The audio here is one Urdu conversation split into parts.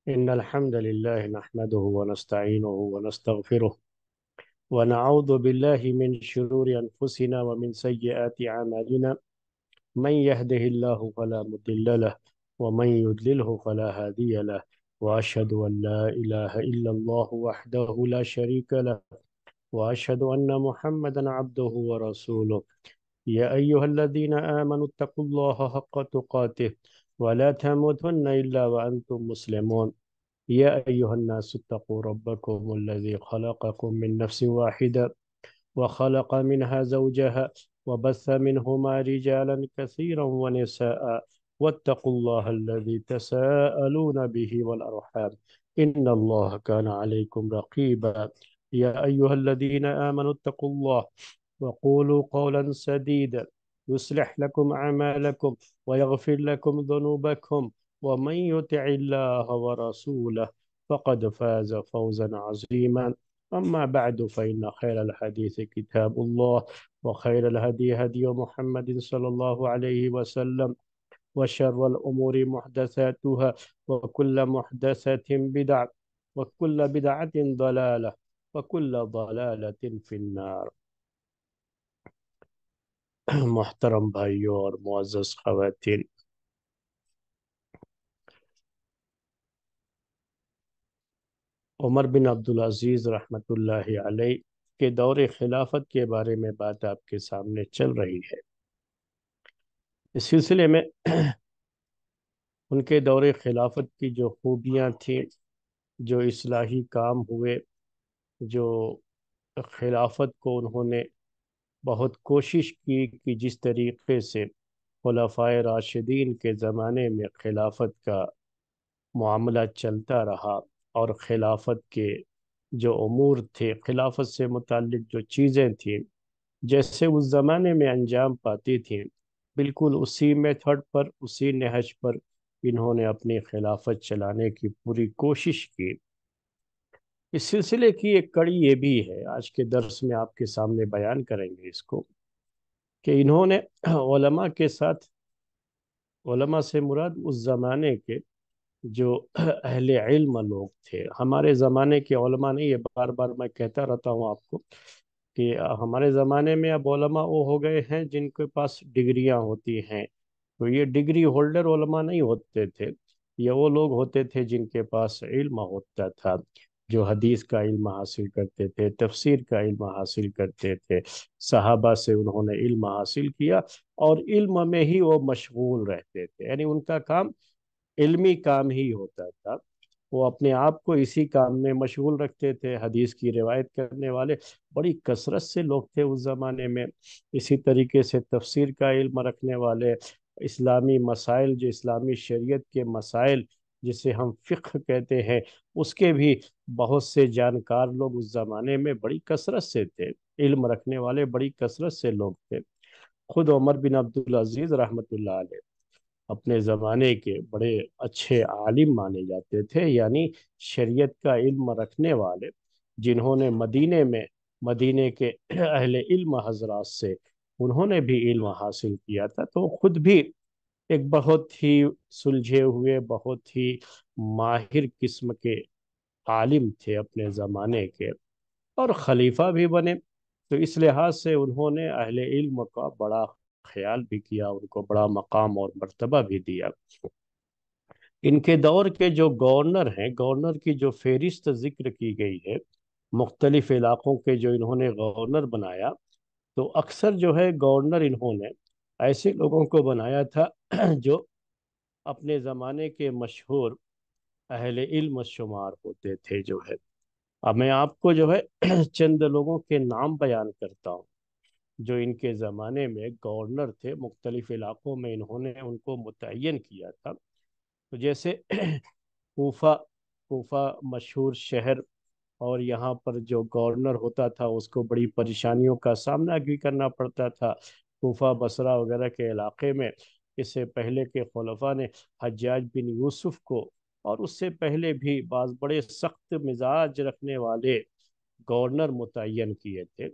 إن الحمد لله نحمده ونستعينه ونستغفره ونعوذ بالله من شرور أنفسنا ومن سيئات أعمالنا. من يهده الله فلا مضل له ومن يضلله فلا هادي له. وأشهد أن لا إله إلا الله وحده لا شريك له، وأشهد أن محمدا عبده ورسوله. يا أيها الذين آمنوا اتقوا الله حق تقاته ولا تموتن إلا وأنتم مسلمون. يا أيها الناس اتقوا ربكم الذي خلقكم من نفس واحدة وخلق منها زوجها وبث منهما رجالا كثيرا ونساء، واتقوا الله الذي تساءلون به والأرحام، إن الله كان عليكم رقيبا. يا أيها الذين آمنوا اتقوا الله وقولوا قولا سديدا يصلح لكم أعمالكم ويغفر لكم ذنوبكم، ومن يطع الله ورسوله فقد فاز فوزا عظيما. أما بعد فإن خير الحديث كتاب الله، وخير الهدي هدي محمد صلى الله عليه وسلم، وشر الأمور محدثاتها، وكل محدثة بدعة، وكل بدعة ضلالة، وكل ضلالة في النار۔ محترم بھائیوں اور معزز خواتین، عمر بن عبدالعزیز رحمۃ اللہ علیہ کے دور خلافت کے بارے میں بات آپ کے سامنے چل رہی ہے۔ اس سلسلے میں ان کے دور خلافت کی جو خوبیاں تھیں، جو اصلاحی کام ہوئے، جو خلافت کو انہوں نے بہت کوشش کی کہ جس طریقے سے خلفائے راشدین کے زمانے میں خلافت کا معاملہ چلتا رہا، اور خلافت کے جو امور تھے، خلافت سے متعلق جو چیزیں تھیں، جیسے اس زمانے میں انجام پاتی تھیں، بالکل اسی میتھڈ پر، اسی نہج پر انہوں نے اپنی خلافت چلانے کی پوری کوشش کی۔ اس سلسلے کی ایک کڑی یہ بھی ہے، آج کے درس میں آپ کے سامنے بیان کریں گے اس کو، کہ انہوں نے علماء کے ساتھ، علماء سے مراد اس زمانے کے جو اہل علم لوگ تھے، ہمارے زمانے کے علماء نہیں، یہ بار بار میں کہتا رہتا ہوں آپ کو کہ ہمارے زمانے میں اب علماء وہ ہو گئے ہیں جن کے پاس ڈگریاں ہوتی ہیں، تو یہ ڈگری ہولڈر علماء نہیں ہوتے تھے، یہ وہ لوگ ہوتے تھے جن کے پاس علم ہوتا تھا، جو حدیث کا علم حاصل کرتے تھے، تفسیر کا علم حاصل کرتے تھے، صحابہ سے انہوں نے علم حاصل کیا، اور علم میں ہی وہ مشغول رہتے تھے، یعنی ان کا کام علمی کام ہی ہوتا تھا، وہ اپنے آپ کو اسی کام میں مشغول رکھتے تھے۔ حدیث کی روایت کرنے والے بڑی کثرت سے لوگ تھے اس زمانے میں، اسی طریقے سے تفسیر کا علم رکھنے والے، اسلامی مسائل، جو اسلامی شریعت کے مسائل جسے ہم فقہ کہتے ہیں، اس کے بھی بہت سے جانکار لوگ اس زمانے میں بڑی کثرت سے تھے، علم رکھنے والے بڑی کثرت سے لوگ تھے۔ خود عمر بن عبدالعزیز رحمۃ اللہ علیہ اپنے زمانے کے بڑے اچھے عالم مانے جاتے تھے، یعنی شریعت کا علم رکھنے والے، جنہوں نے مدینے میں، مدینے کے اہل علم حضرات سے انہوں نے بھی علم حاصل کیا تھا، تو خود بھی ایک بہت ہی سلجھے ہوئے، بہت ہی ماہر قسم کے عالم تھے اپنے زمانے کے، اور خلیفہ بھی بنے، تو اس لحاظ سے انہوں نے اہل علم کا بڑا خیال بھی کیا، ان کو بڑا مقام اور مرتبہ بھی دیا۔ ان کے دور کے جو گورنر ہیں، گورنر کی جو فہرست ذکر کی گئی ہے، مختلف علاقوں کے جو انہوں نے گورنر بنایا، تو اکثر جو ہے گورنر انہوں نے ایسے لوگوں کو بنایا تھا جو اپنے زمانے کے مشہور اہل علم شمار ہوتے تھے جو ہے۔ اب میں آپ کو جو ہے چند لوگوں کے نام بیان کرتا ہوں جو ان کے زمانے میں گورنر تھے، مختلف علاقوں میں انہوں نے ان کو متعین کیا تھا۔ تو جیسے کوفہ، کوفہ مشہور شہر، اور یہاں پر جو گورنر ہوتا تھا اس کو بڑی پریشانیوں کا سامنا بھی کرنا پڑتا تھا، کوفہ بصرہ وغیرہ کے علاقے میں۔ اس سے پہلے کے خلفاء نے حجاج بن یوسف کو، اور اس سے پہلے بھی بعض بڑے سخت مزاج رکھنے والے گورنر متعین کیے تھے۔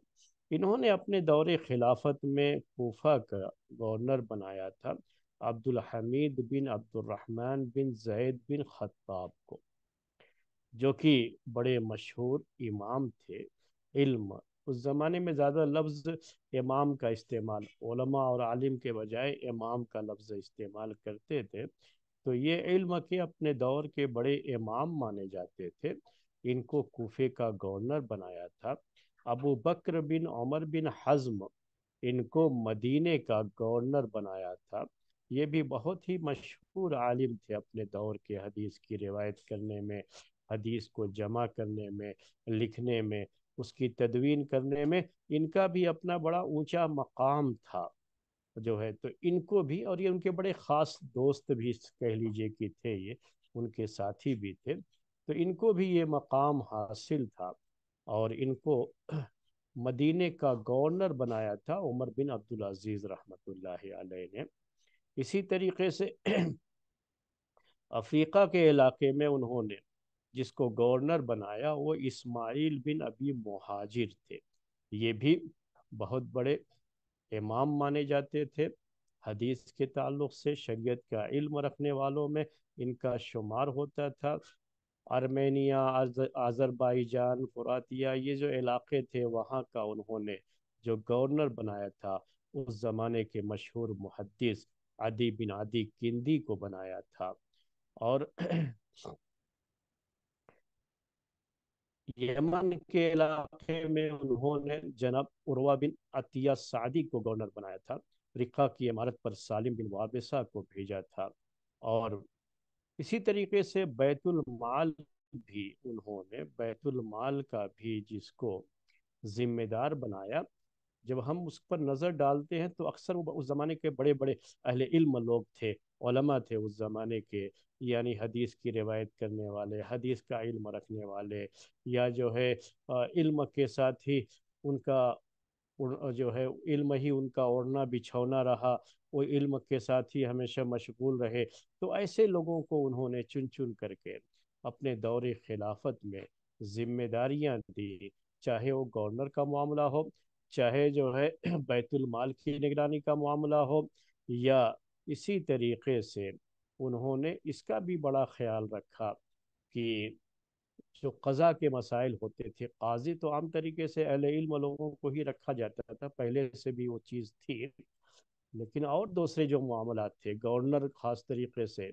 انہوں نے اپنے دور خلافت میں کوفہ کا گورنر بنایا تھا عبد الحمید بن عبد الرحمن بن زید بن خطاب کو، جو کہ بڑے مشہور امام تھے علم۔ اس زمانے میں زیادہ لفظ امام کا استعمال، علماء اور عالم کے بجائے امام کا لفظ استعمال کرتے تھے، تو یہ علم کے اپنے دور کے بڑے امام مانے جاتے تھے۔ ان کو کوفے کا گورنر بنایا تھا۔ ابو بکر بن عمر بن حزم ان کو مدینے کا گورنر بنایا تھا۔ یہ بھی بہت ہی مشہور عالم تھے اپنے دور کے، حدیث کی روایت کرنے میں، حدیث کو جمع کرنے میں، لکھنے میں، اس کی تدوین کرنے میں ان کا بھی اپنا بڑا اونچا مقام تھا جو ہے۔ تو ان کو بھی، اور یہ ان کے بڑے خاص دوست بھی کہہ لیجئے کہ تھے، یہ ان کے ساتھی بھی تھے، تو ان کو بھی یہ مقام حاصل تھا، اور ان کو مدینے کا گورنر بنایا تھا عمر بن عبدالعزیز رحمۃ اللہ علیہ نے۔ اسی طریقے سے افریقہ کے علاقے میں انہوں نے جس کو گورنر بنایا وہ اسماعیل بن ابی مہاجر تھے۔ یہ بھی بہت بڑے امام مانے جاتے تھے، حدیث کے تعلق سے شریعت کا علم رکھنے والوں میں ان کا شمار ہوتا تھا۔ آرمینیا، آذربائیجان، فراتیہ، یہ جو علاقے تھے وہاں کا انہوں نے جو گورنر بنایا تھا، اس زمانے کے مشہور محدث عدی بن عدی کندی کو بنایا تھا۔ اور یمن کے علاقے میں انہوں نے جناب عروہ بن عطیہ سعدی کو گورنر بنایا تھا۔ رقہ کی عمارت پر سالم بن وابصہ کو بھیجا تھا۔ اور اسی طریقے سے بیت المال بھی انہوں نے، بیت المال کا بھی جس کو ذمہ دار بنایا، جب ہم اس پر نظر ڈالتے ہیں تو اکثر وہ اس زمانے کے بڑے بڑے اہل علم لوگ تھے، علماء تھے اس زمانے کے، یعنی حدیث کی روایت کرنے والے، حدیث کا علم رکھنے والے، یا جو ہے علم کے ساتھ ہی ان کا جو ہے علم ہی ان کا اوڑھنا بچھونا رہا، وہ علم کے ساتھ ہی ہمیشہ مشغول رہے، تو ایسے لوگوں کو انہوں نے چن چن کر کے اپنے دور خلافت میں ذمہ داریاں دی، چاہے وہ گورنر کا معاملہ ہو، چاہے جو ہے بیت المال کی نگرانی کا معاملہ ہو، یا اسی طریقے سے انہوں نے اس کا بھی بڑا خیال رکھا کہ جو قضا کے مسائل ہوتے تھے، قاضی تو عام طریقے سے اہل علم لوگوں کو ہی رکھا جاتا تھا، پہلے سے بھی وہ چیز تھی، لیکن اور دوسرے جو معاملات تھے، گورنر خاص طریقے سے،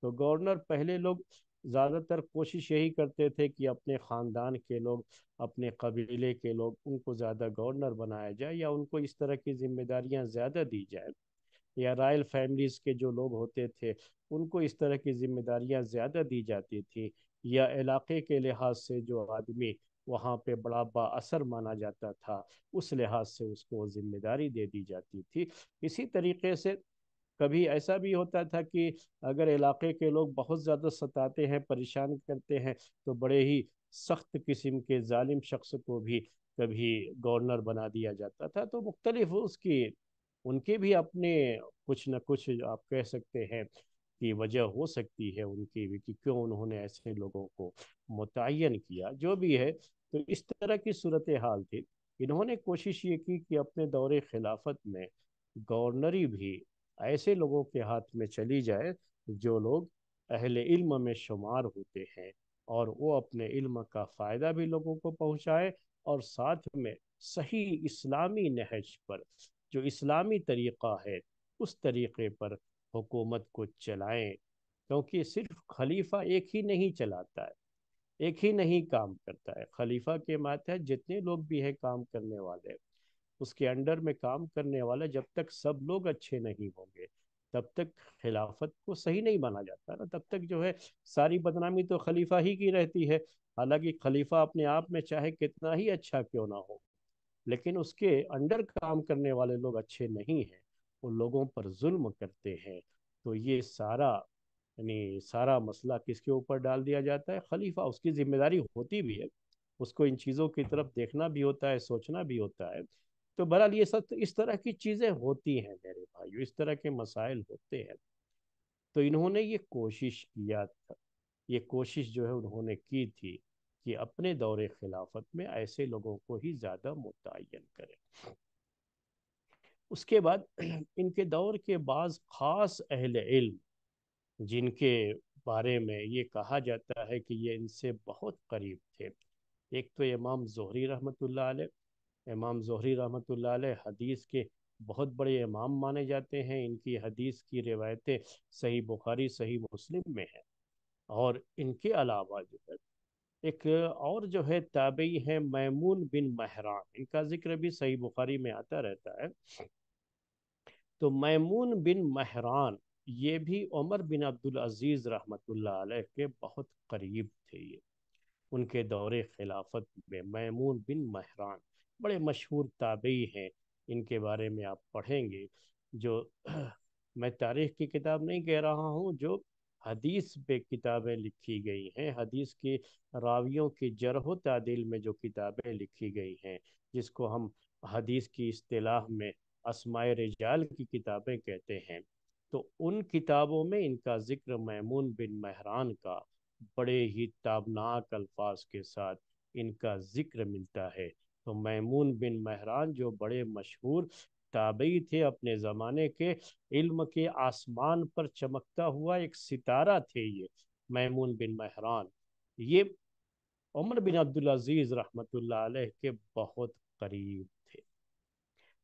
تو گورنر پہلے لوگ زیادہ تر کوشش یہی کرتے تھے کہ اپنے خاندان کے لوگ، اپنے قبیلے کے لوگ، ان کو زیادہ گورنر بنایا جائے، یا ان کو اس طرح کی ذمہ داریاں زیادہ دی جائے، یا رائل فیملیز کے جو لوگ ہوتے تھے ان کو اس طرح کی ذمہ داریاں زیادہ دی جاتی تھی، یا علاقے کے لحاظ سے جو آدمی وہاں پہ بڑا با اثر مانا جاتا تھا اس لحاظ سے اس کو ذمہ داری دے دی جاتی تھی۔ اسی طریقے سے کبھی ایسا بھی ہوتا تھا کہ اگر علاقے کے لوگ بہت زیادہ ستاتے ہیں، پریشان کرتے ہیں، تو بڑے ہی سخت قسم کے ظالم شخص کو بھی کبھی گورنر بنا دیا جاتا تھا۔ تو مختلف اس کی، ان کے بھی اپنے کچھ نہ کچھ آپ کہہ سکتے ہیں کہ وجہ ہو سکتی ہے ان کی بھی، کہ کیوں انہوں نے ایسے لوگوں کو متعین کیا، جو بھی ہے۔ تو اس طرح کی صورتحال تھی۔ انہوں نے کوشش یہ کی کہ اپنے دور خلافت میں گورنری بھی ایسے لوگوں کے ہاتھ میں چلی جائے جو لوگ اہل علم میں شمار ہوتے ہیں، اور وہ اپنے علم کا فائدہ بھی لوگوں کو پہنچائے، اور ساتھ میں صحیح اسلامی نہج پر، جو اسلامی طریقہ ہے اس طریقے پر حکومت کو چلائیں، کیونکہ صرف خلیفہ ایک ہی نہیں چلاتا ہے، ایک ہی نہیں کام کرتا ہے، خلیفہ کے ماتحت جتنے لوگ بھی ہیں کام کرنے والے، اس کے انڈر میں کام کرنے والا، جب تک سب لوگ اچھے نہیں ہوں گے تب تک خلافت کو صحیح نہیں مانا جاتا نا، تب تک جو ہے ساری بدنامی تو خلیفہ ہی کی رہتی ہے۔ حالانکہ خلیفہ اپنے آپ میں چاہے کتنا ہی اچھا کیوں نہ ہو، لیکن اس کے انڈر کام کرنے والے لوگ اچھے نہیں ہیں، وہ لوگوں پر ظلم کرتے ہیں، تو یہ سارا، یعنی سارا مسئلہ کس کے اوپر ڈال دیا جاتا ہے؟ خلیفہ، اس کی ذمہ داری ہوتی بھی ہے، اس کو ان چیزوں کی طرف دیکھنا بھی ہوتا ہے، سوچنا بھی ہوتا ہے۔ تو بہرحال یہ سب اس طرح کی چیزیں ہوتی ہیں میرے بھائیو، اس طرح کے مسائل ہوتے ہیں۔ تو انہوں نے یہ کوشش کیا تھا، یہ کوشش جو ہے انہوں نے کی تھی کہ اپنے دور خلافت میں ایسے لوگوں کو ہی زیادہ متعین کریں۔ اس کے بعد ان کے دور کے بعض خاص اہل علم جن کے بارے میں یہ کہا جاتا ہے کہ یہ ان سے بہت قریب تھے، ایک تو امام زہری رحمۃ اللہ علیہ۔ امام زہری رحمۃ اللہ علیہ حدیث کے بہت بڑے امام مانے جاتے ہیں، ان کی حدیث کی روایتیں صحیح بخاری صحیح مسلم میں ہیں۔ اور ان کے علاوہ جو ہے ایک اور جو ہے تابعی ہیں میمون بن مہران، ان کا ذکر بھی صحیح بخاری میں آتا رہتا ہے۔ تو میمون بن مہران یہ بھی عمر بن عبدالعزیز رحمۃ اللہ علیہ کے بہت قریب تھے۔ یہ ان کے دور خلافت میں میمون بن مہران بڑے مشہور تابعی ہیں، ان کے بارے میں آپ پڑھیں گے۔ جو میں تاریخ کی کتاب نہیں کہہ رہا ہوں، جو حدیث پہ کتابیں لکھی گئی ہیں، حدیث کے راویوں کی جرح و تعدیل میں جو کتابیں لکھی گئی ہیں، جس کو ہم حدیث کی اصطلاح میں اسماء رجال کی کتابیں کہتے ہیں، تو ان کتابوں میں ان کا ذکر میمون بن مہران کا بڑے ہی تابناک الفاظ کے ساتھ ان کا ذکر ملتا ہے۔ تو میمون بن مہران جو بڑے مشہور تابعی تھے اپنے زمانے کے، علم کے آسمان پر چمکتا ہوا ایک ستارہ تھے یہ میمون بن مہران۔ یہ عمر بن عبدالعزیز رحمۃ اللہ علیہ کے بہت قریب تھے،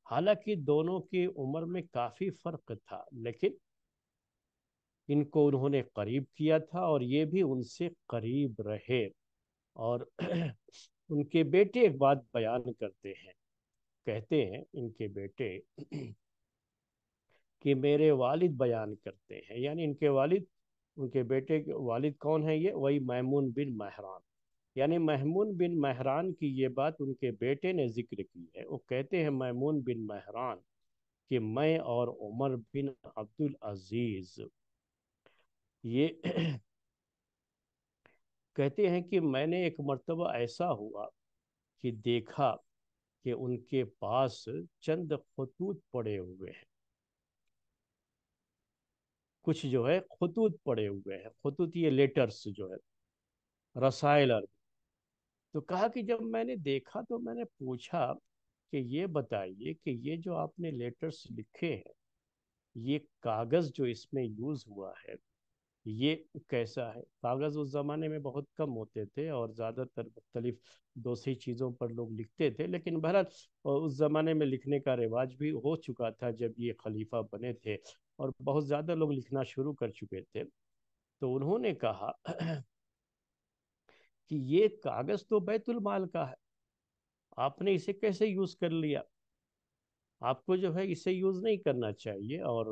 حالانکہ دونوں کی عمر میں کافی فرق تھا، لیکن ان کو انہوں نے قریب کیا تھا اور یہ بھی ان سے قریب رہے۔ اور ان کے بیٹے ایک بات بیان کرتے ہیں، کہتے ہیں ان کے بیٹے کہ میرے والد بیان کرتے ہیں، یعنی ان کے والد، ان کے بیٹے کے والد کون ہیں؟ یہ وہی میمون بن مہران، یعنی میمون بن مہران کی یہ بات ان کے بیٹے نے ذکر کی ہے۔ وہ کہتے ہیں میمون بن مہران کہ میں اور عمر بن عبدالعزیز یہ کہتے ہیں کہ میں نے ایک مرتبہ ایسا ہوا کہ دیکھا کہ ان کے پاس چند خطوط پڑے ہوئے ہیں، کچھ جو ہے خطوط پڑے ہوئے ہیں، خطوط یہ لیٹرز جو ہے، رسائل عربی۔ تو کہا کہ جب میں نے دیکھا تو میں نے پوچھا کہ یہ بتائیے کہ یہ جو آپ نے لیٹرز لکھے ہیں، یہ کاغذ جو اس میں یوز ہوا ہے یہ کیسا ہے؟ کاغذ اس زمانے میں بہت کم ہوتے تھے اور زیادہ تر مختلف دوسری چیزوں پر لوگ لکھتے تھے، لیکن بہرحال اس زمانے میں لکھنے کا رواج بھی ہو چکا تھا جب یہ خلیفہ بنے تھے، اور بہت زیادہ لوگ لکھنا شروع کر چکے تھے۔ تو انہوں نے کہا کہ یہ کاغذ تو بیت المال کا ہے، آپ نے اسے کیسے یوز کر لیا؟ آپ کو جو ہے اسے یوز نہیں کرنا چاہیے۔ اور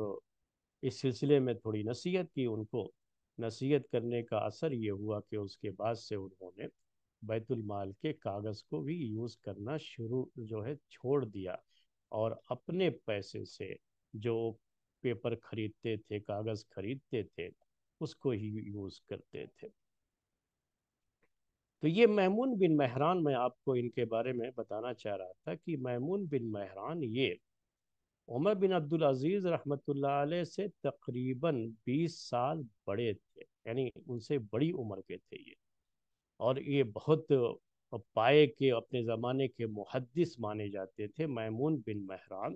اس سلسلے میں تھوڑی نصیحت کی ان کو، نصیحت کرنے کا اثر یہ ہوا کہ اس کے بعد سے انہوں نے بیت المال کے کاغذ کو بھی یوز کرنا شروع جو ہے چھوڑ دیا، اور اپنے پیسے سے جو پیپر خریدتے تھے، کاغذ خریدتے تھے، اس کو ہی یوز کرتے تھے۔ تو یہ میمون بن مہران، میں آپ کو ان کے بارے میں بتانا چاہ رہا تھا کہ میمون بن مہران یہ عمر بن عبدالعزیز رحمۃ اللہ علیہ سے تقریباً 20 سال بڑے تھے، یعنی ان سے بڑی عمر کے تھے یہ، اور یہ بہت پائے کے اپنے زمانے کے محدث مانے جاتے تھے میمون بن مہران،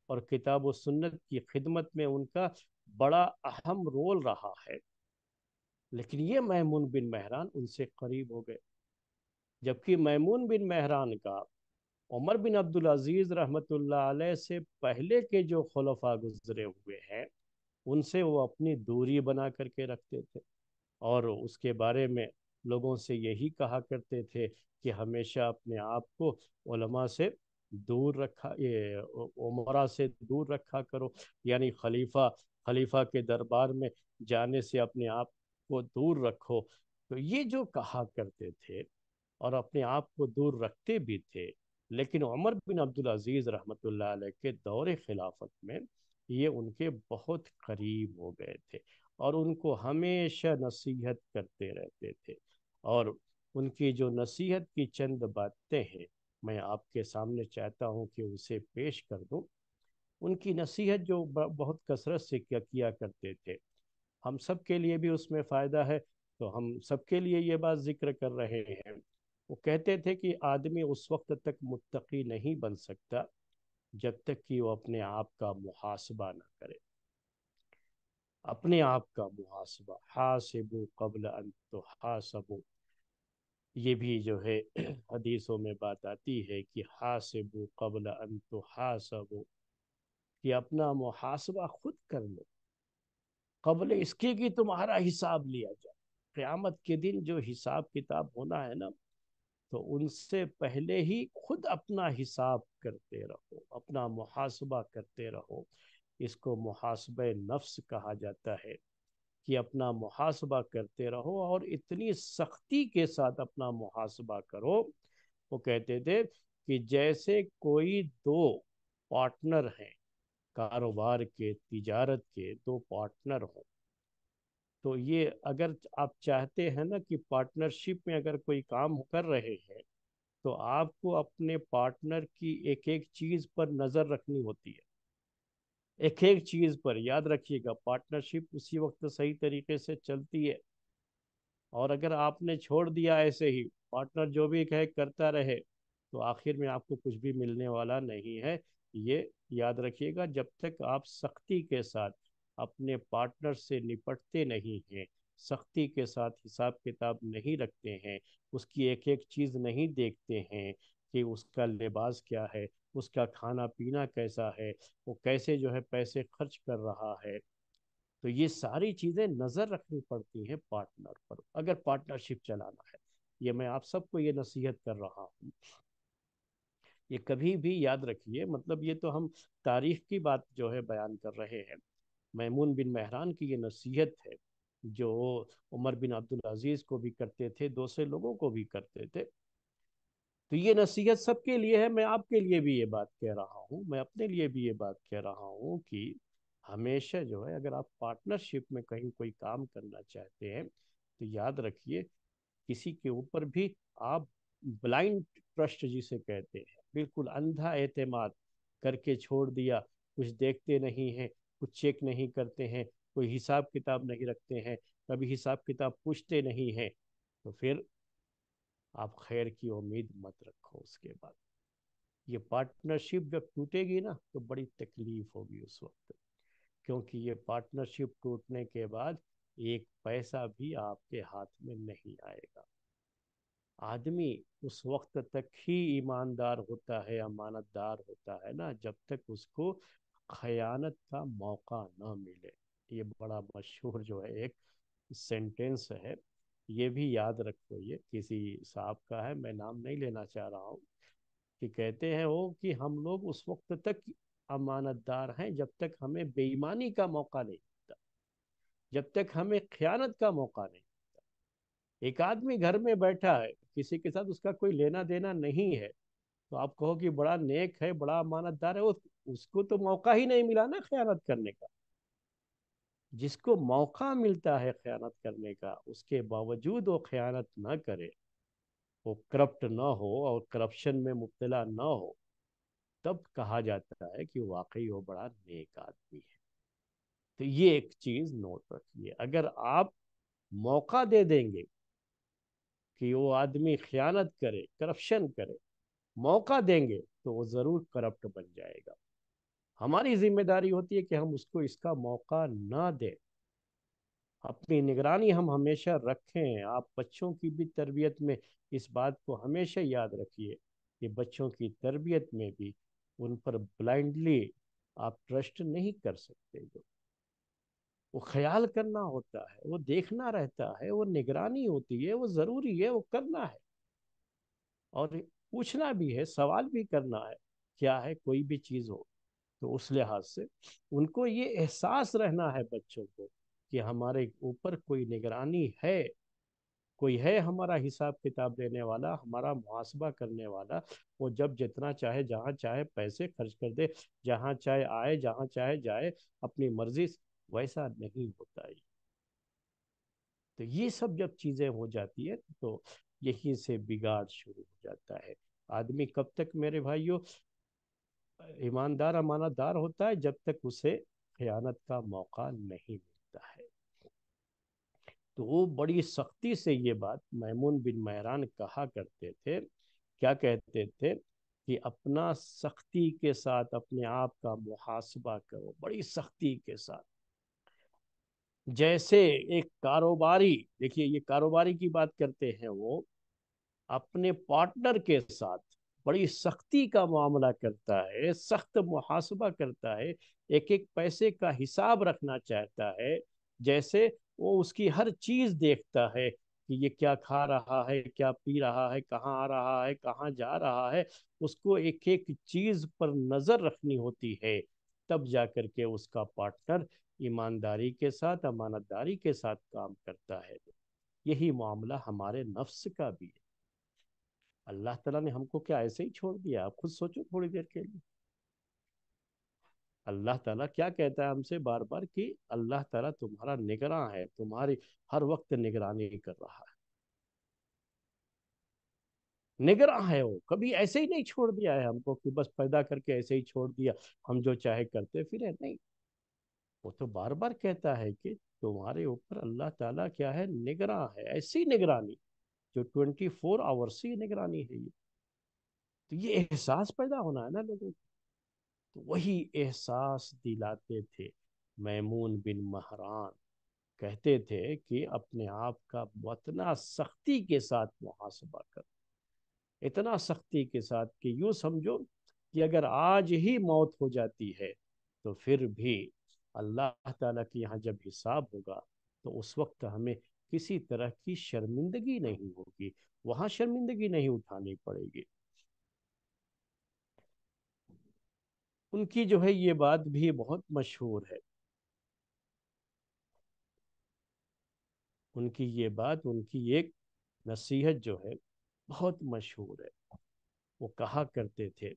اور کتاب و سنت کی خدمت میں ان کا بڑا اہم رول رہا ہے۔ لیکن یہ میمون بن مہران ان سے قریب ہو گئے، جبکہ میمون بن مہران کا عمر بن عبدالعزیز رحمۃ اللہ علیہ سے پہلے کے جو خلفاء گزرے ہوئے ہیں ان سے وہ اپنی دوری بنا کر کے رکھتے تھے، اور اس کے بارے میں لوگوں سے یہی کہا کرتے تھے کہ ہمیشہ اپنے آپ کو علماء سے دور رکھا، یہ عمرا سے دور رکھا کرو، یعنی خلیفہ کے دربار میں جانے سے اپنے آپ کو دور رکھو۔ تو یہ جو کہا کرتے تھے اور اپنے آپ کو دور رکھتے بھی تھے، لیکن عمر بن عبدالعزیز رحمۃ اللہ علیہ کے دور خلافت میں یہ ان کے بہت قریب ہو گئے تھے، اور ان کو ہمیشہ نصیحت کرتے رہتے تھے۔ اور ان کی جو نصیحت کی چند باتیں ہیں میں آپ کے سامنے چاہتا ہوں کہ اسے پیش کر دوں۔ ان کی نصیحت جو بہت کثرت سے کیا کرتے تھے، ہم سب کے لیے بھی اس میں فائدہ ہے، تو ہم سب کے لیے یہ بات ذکر کر رہے ہیں۔ وہ کہتے تھے کہ آدمی اس وقت تک متقی نہیں بن سکتا جب تک کہ وہ اپنے آپ کا محاسبہ نہ کرے. اپنے آپ کا محاسبہ، حاسبو قبل ان تحاسبو، یہ بھی جو ہے حدیثوں میں بات آتی ہے کہ حاسبو قبل ان تحاسبو، کہ اپنا محاسبہ خود کر لو قبل اس کے کہ تمہارا حساب لیا جائے. قیامت کے دن جو حساب کتاب ہونا ہے نا، تو ان سے پہلے ہی خود اپنا حساب کرتے رہو، اپنا محاسبہ کرتے رہو. اس کو محاسبہ نفس کہا جاتا ہے، کہ اپنا محاسبہ کرتے رہو، اور اتنی سختی کے ساتھ اپنا محاسبہ کرو. وہ کہتے تھے کہ جیسے کوئی دو پارٹنر ہیں، کاروبار کے، تجارت کے دو پارٹنر ہوں. تو یہ اگر آپ چاہتے ہیں نا کہ پارٹنرشپ میں اگر کوئی کام کر رہے ہیں، تو آپ کو اپنے پارٹنر کی ایک ایک چیز پر نظر رکھنی ہوتی ہے. ایک ایک چیز پر یاد رکھیے گا، پارٹنرشپ اسی وقت صحیح طریقے سے چلتی ہے. اور اگر آپ نے چھوڑ دیا ایسے ہی، پارٹنر جو بھی کہے کرتا رہے، تو آخر میں آپ کو کچھ بھی ملنے والا نہیں ہے. یہ یاد رکھیے گا، جب تک آپ سختی کے ساتھ اپنے پارٹنر سے نپٹتے نہیں ہیں، سختی کے ساتھ حساب کتاب نہیں رکھتے ہیں، اس کی ایک ایک چیز نہیں دیکھتے ہیں کہ اس کا لباس کیا ہے، اس کا کھانا پینا کیسا ہے، وہ کیسے جو ہے پیسے خرچ کر رہا ہے، تو یہ ساری چیزیں نظر رکھنی پڑتی ہیں پارٹنر پر اگر پارٹنرشپ چلانا ہے. یہ میں آپ سب کو یہ نصیحت کر رہا ہوں. یہ کبھی بھی یاد رکھیے، مطلب یہ تو ہم تاریخ کی بات جو ہے بیان کر رہے ہیں. میمون بن مہران کی یہ نصیحت ہے، جو عمر بن عبدالعزیز کو بھی کرتے تھے، دوسرے لوگوں کو بھی کرتے تھے. تو یہ نصیحت سب کے لیے ہے. میں آپ کے لیے بھی یہ بات کہہ رہا ہوں، میں اپنے لیے بھی یہ بات کہہ رہا ہوں کہ ہمیشہ جو ہے اگر آپ پارٹنرشپ میں کہیں کوئی کام کرنا چاہتے ہیں، تو یاد رکھیے کسی کے اوپر بھی آپ بلائنڈ ٹرسٹ جسے کہتے ہیں، بالکل اندھا اعتماد کر کے چھوڑ دیا، کچھ دیکھتے نہیں ہیں، کچھ چیک نہیں کرتے ہیں، کوئی حساب کتاب نہیں رکھتے ہیں، کبھی حساب کتاب پوچھتے نہیں ہیں، تو پھر آپ خیر کی امید مت رکھو. اس کے بعد یہ پارٹنرشپ جب ٹوٹے گی نا، تو بڑی تکلیف ہوگی اس وقت، کیونکہ یہ پارٹنرشپ ٹوٹنے کے بعد ایک پیسہ بھی آپ کے ہاتھ میں نہیں آئے گا. آدمی اس وقت تک ہی ایماندار ہوتا ہے، امانت دار ہوتا ہے نا، جب تک اس کو خیانت کا موقع نہ ملے. یہ بڑا مشہور جو ہے ایک سینٹینس ہے، یہ بھی یاد رکھو. یہ کسی صاحب کا ہے، میں نام نہیں لینا چاہ رہا ہوں، کہ کہتے ہیں وہ کہ ہم لوگ اس وقت تک امانت دار ہیں جب تک ہمیں بے ایمانی کا موقع نہیں ملتا، جب تک ہمیں خیانت کا موقع نہیں. ایک آدمی گھر میں بیٹھا ہے، کسی کے ساتھ اس کا کوئی لینا دینا نہیں ہے، تو آپ کہو کہ بڑا نیک ہے، بڑا امانت دار ہے، اس کو تو موقع ہی نہیں ملا نا خیانت کرنے کا. جس کو موقع ملتا ہے خیانت کرنے کا، اس کے باوجود وہ خیانت نہ کرے، وہ کرپٹ نہ ہو اور کرپشن میں مبتلا نہ ہو، تب کہا جاتا ہے کہ واقعی وہ بڑا نیک آدمی ہے. تو یہ ایک چیز نوٹ رکھیے، اگر آپ موقع دے دیں گے کہ وہ آدمی خیانت کرے، کرپشن کرے، موقع دیں گے، تو وہ ضرور کرپٹ بن جائے گا. ہماری ذمہ داری ہوتی ہے کہ ہم اس کو اس کا موقع نہ دیں. اپنی نگرانی ہم ہمیشہ رکھیں. آپ بچوں کی بھی تربیت میں اس بات کو ہمیشہ یاد رکھیے کہ بچوں کی تربیت میں بھی ان پر بلائنڈلی آپ ٹرسٹ نہیں کر سکتے. وہ خیال کرنا ہوتا ہے، وہ دیکھنا رہتا ہے، وہ نگرانی ہوتی ہے، وہ ضروری ہے، وہ کرنا ہے، اور پوچھنا بھی ہے، سوال بھی کرنا ہے. کیا ہے کوئی بھی چیز ہو تو اس لحاظ سے ان کو یہ احساس رہنا ہے بچوں کو کہ ہمارے اوپر کوئی نگرانی ہے، کوئی ہے ہمارا حساب کتاب دینے والا، ہمارا محاسبہ کرنے والا. وہ جب جتنا چاہے جہاں چاہے پیسے خرچ کر دے، جہاں چاہے آئے، جہاں چاہے جائے، اپنی مرضی سے. ویسا نہیں ہوتا ہے. تو یہ سب جب چیزیں ہو جاتی ہے تو یہیں سے بگاڑ شروع ہو جاتا ہے. آدمی کب تک میرے بھائیوں ایماندار امانت دار ہوتا ہے؟ جب تک اسے خیانت کا موقع نہیں ملتا ہے. تو وہ بڑی سختی سے یہ بات میمون بن مہران کہا کرتے تھے. کیا کہتے تھے کہ اپنا سختی کے ساتھ اپنے آپ کا محاسبہ کرو، بڑی سختی کے ساتھ. جیسے ایک کاروباری، دیکھیے یہ کاروباری کی بات کرتے ہیں، وہ اپنے پارٹنر کے ساتھ بڑی سختی کا معاملہ کرتا ہے، سخت محاسبہ کرتا ہے، ایک ایک پیسے کا حساب رکھنا چاہتا ہے. جیسے وہ اس کی ہر چیز دیکھتا ہے کہ یہ کیا کھا رہا ہے، کیا پی رہا ہے، کہاں آ رہا ہے، کہاں جا رہا ہے. اس کو ایک ایک چیز پر نظر رکھنی ہوتی ہے. تب جا کر کے اس کا پارٹنر ایمانداری کے ساتھ، امانت داری کے ساتھ کام کرتا ہے. یہی معاملہ ہمارے نفس کا بھی ہے. اللہ تعالیٰ نے ہم کو کیا ایسے ہی چھوڑ دیا؟ آپ خود سوچو تھوڑی دیر کے لیے. اللہ تعالیٰ کیا کہتا ہے ہم سے بار بار کہ اللہ تعالیٰ تمہارا نگراں ہے، تمہاری ہر وقت نگرانی کر رہا ہے. نگراں ہے، وہ کبھی ایسے ہی نہیں چھوڑ دیا ہے ہم کو کہ بس پیدا کر کے ایسے ہی چھوڑ دیا، ہم جو چاہے کرتے پھرے. نہیں، وہ تو بار بار کہتا ہے کہ تمہارے اوپر اللہ تعالیٰ کیا ہے؟ نگراں ہے. ایسی نگرانی جو 24 آورس کی نگرانی ہے. یہ تو یہ احساس پیدا ہونا ہے نا لوگوں کو. تو وہی احساس دلاتے تھے. میمون بن مہران کہتے تھے کہ اپنے آپ کا اتنا سختی کے ساتھ محاسبہ کر، اتنا سختی کے ساتھ کہ یوں سمجھو کہ اگر آج ہی موت ہو جاتی ہے تو پھر بھی اللہ تعالیٰ کے یہاں جب حساب ہوگا تو اس وقت ہمیں کسی طرح کی شرمندگی نہیں ہوگی، وہاں شرمندگی نہیں اٹھانی پڑے گی. ان کی جو ہے یہ بات بھی بہت مشہور ہے. ان کی یہ بات، ان کی ایک نصیحت جو ہے بہت مشہور ہے. وہ کہا کرتے تھے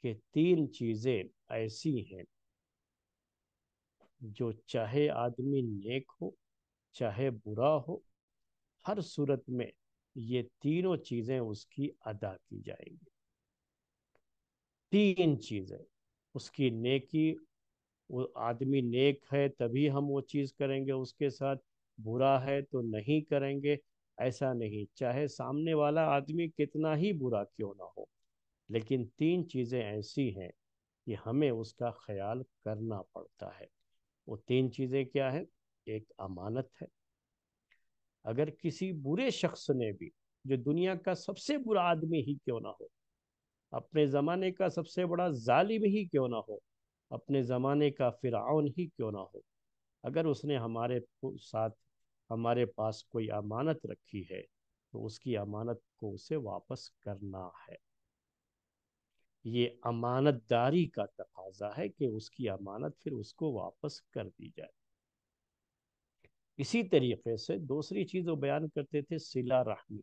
کہ 3 چیزیں ایسی ہیں جو چاہے آدمی نیک ہو چاہے برا ہو، ہر صورت میں یہ تینوں چیزیں اس کی ادا کی جائیں گی. 3 چیزیں اس کی نیکی، وہ آدمی نیک ہے تبھی ہم وہ چیز کریں گے اس کے ساتھ، برا ہے تو نہیں کریں گے. ایسا نہیں، چاہے سامنے والا آدمی کتنا ہی برا کیوں نہ ہو، لیکن 3 چیزیں ایسی ہیں کہ ہمیں اس کا خیال کرنا پڑتا ہے. وہ 3 چیزیں کیا ہے؟ ایک امانت ہے. اگر کسی برے شخص نے بھی، جو دنیا کا سب سے برا آدمی ہی کیوں نہ ہو، اپنے زمانے کا سب سے بڑا ظالم ہی کیوں نہ ہو، اپنے زمانے کا فرعون ہی کیوں نہ ہو، اگر اس نے ہمارے ساتھ، ہمارے پاس کوئی امانت رکھی ہے تو اس کی امانت کو اسے واپس کرنا ہے. یہ امانت داری کا تقاضا ہے کہ اس کی امانت پھر اس کو واپس کر دی جائے. اسی طریقے سے دوسری چیز وہ بیان کرتے تھے، صلہ رحمی.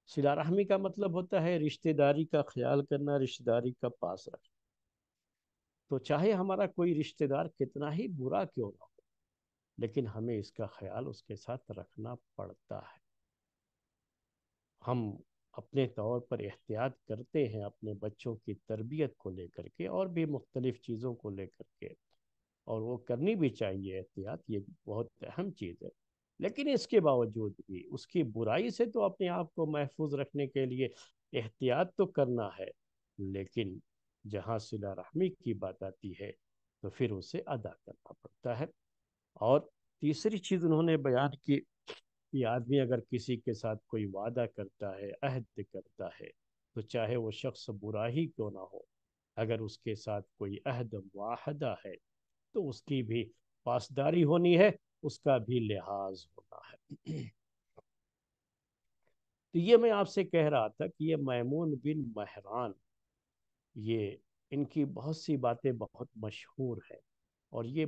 صلہ رحمی کا مطلب ہوتا ہے رشتہ داری کا خیال کرنا، رشتہ داری کا پاس رکھنا. تو چاہے ہمارا کوئی رشتہ دار کتنا ہی برا کیوں نہ ہو، لیکن ہمیں اس کا خیال اس کے ساتھ رکھنا پڑتا ہے. ہم اپنے طور پر احتیاط کرتے ہیں اپنے بچوں کی تربیت کو لے کر کے اور بھی مختلف چیزوں کو لے کر کے، اور وہ کرنی بھی چاہیے احتیاط، یہ بہت اہم چیز ہے. لیکن اس کے باوجود بھی اس کی برائی سے تو اپنے آپ کو محفوظ رکھنے کے لیے احتیاط تو کرنا ہے، لیکن جہاں صلہ رحمی کی بات آتی ہے تو پھر اسے ادا کرنا پڑتا ہے. اور تیسری چیز انہوں نے بیان کی کہ آدمی اگر کسی کے ساتھ کوئی وعدہ کرتا ہے، عہد کرتا ہے، تو چاہے وہ شخص برا ہی کیوں نہ ہو، اگر اس کے ساتھ کوئی عہد معاہدہ ہے تو اس کی بھی پاسداری ہونی ہے، اس کا بھی لحاظ ہونا ہے. تو یہ میں آپ سے کہہ رہا تھا کہ یہ میمون بن مہران، یہ ان کی بہت سی باتیں بہت مشہور ہیں. اور یہ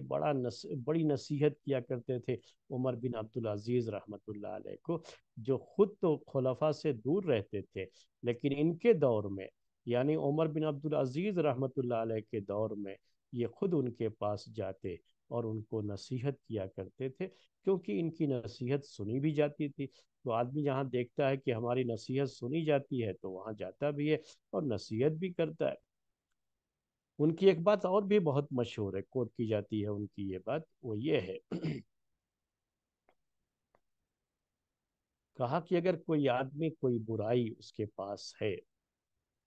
بڑی نصیحت کیا کرتے تھے عمر بن عبدالعزیز رحمۃ اللہ علیہ کو، جو خود تو خلفاء سے دور رہتے تھے، لیکن ان کے دور میں، یعنی عمر بن عبدالعزیز رحمۃ اللہ علیہ کے دور میں، یہ خود ان کے پاس جاتے اور ان کو نصیحت کیا کرتے تھے. کیونکہ ان کی نصیحت سنی بھی جاتی تھی. تو آدمی جہاں دیکھتا ہے کہ ہماری نصیحت سنی جاتی ہے تو وہاں جاتا بھی ہے اور نصیحت بھی کرتا ہے. ان کی ایک بات اور بھی بہت مشہور ہے، کوٹ کی جاتی ہے ان کی یہ بات، وہ یہ ہے کہا کہ اگر کوئی آدمی کوئی برائی اس کے پاس ہے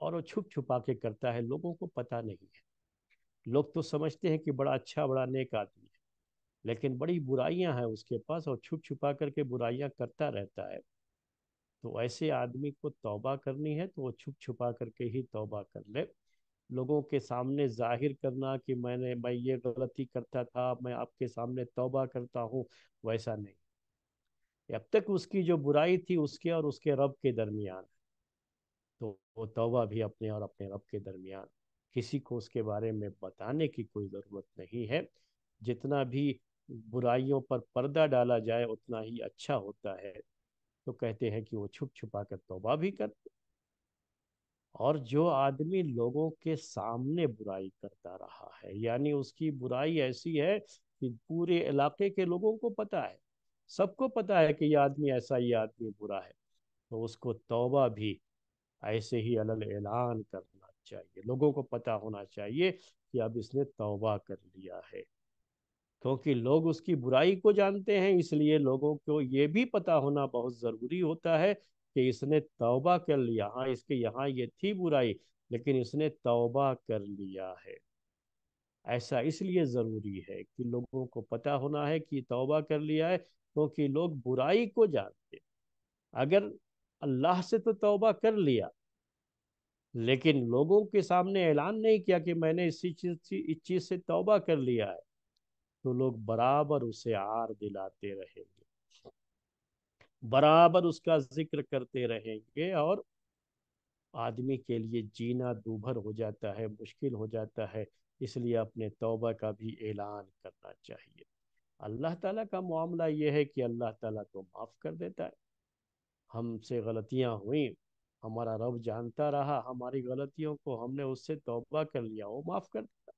اور وہ چھپ چھپا کے کرتا ہے، لوگوں کو پتہ نہیں ہے۔ لوگ تو سمجھتے ہیں کہ بڑا اچھا بڑا نیک آدمی ہے، لیکن بڑی برائیاں ہیں اس کے پاس، اور چھپ چھپا کر کے برائیاں کرتا رہتا ہے۔ تو ایسے آدمی کو توبہ کرنی ہے تو وہ چھپ چھپا کر کے ہی توبہ کر لے۔ لوگوں کے سامنے ظاہر کرنا کہ میں یہ غلطی کرتا تھا، میں آپ کے سامنے توبہ کرتا ہوں، ویسا نہیں۔ اب تک اس کی جو برائی تھی اس کے اور اس کے رب کے درمیان، تو وہ توبہ بھی اپنے اور اپنے رب کے درمیان، کسی کو اس کے بارے میں بتانے کی کوئی ضرورت نہیں ہے۔ جتنا بھی برائیوں پر پردہ ڈالا جائے اتنا ہی اچھا ہوتا ہے۔ تو کہتے ہیں کہ وہ چھپ چھپا کر توبہ بھی کرتے۔ اور جو آدمی لوگوں کے سامنے برائی کرتا رہا ہے، یعنی اس کی برائی ایسی ہے کہ پورے علاقے کے لوگوں کو پتا ہے، سب کو پتا ہے کہ یہ آدمی ایسا، یہ آدمی برا ہے، تو اس کو توبہ بھی ایسے ہی علل اعلان کرنا چاہیے، لوگوں کو پتا ہونا چاہیے کہ اب اس نے توبہ کر لیا ہے۔ کیونکہ لوگ اس کی برائی کو جانتے ہیں، اس لیے لوگوں کو یہ بھی پتا ہونا بہت ضروری ہوتا ہے کہ اس نے توبہ کر لیا، ہاں اس کے یہاں یہ تھی برائی لیکن اس نے توبہ کر لیا ہے۔ ایسا اس لیے ضروری ہے کہ لوگوں کو پتا ہونا ہے کہ توبہ کر لیا ہے، کیونکہ لوگ برائی کو جانتے ہیں۔ اگر اللہ سے تو توبہ کر لیا لیکن لوگوں کے سامنے اعلان نہیں کیا کہ میں نے اس چیز سے توبہ کر لیا ہے، تو لوگ برابر اسے عار دلاتے رہیں گے، برابر اس کا ذکر کرتے رہیں گے، اور آدمی کے لیے جینا دوبھر ہو جاتا ہے، مشکل ہو جاتا ہے۔ اس لیے اپنے توبہ کا بھی اعلان کرنا چاہیے۔ اللہ تعالیٰ کا معاملہ یہ ہے کہ اللہ تعالیٰ تو معاف کر دیتا ہے۔ ہم سے غلطیاں ہوئیں، ہمارا رب جانتا رہا ہماری غلطیوں کو، ہم نے اس سے توبہ کر لیا، وہ معاف کر دیتا،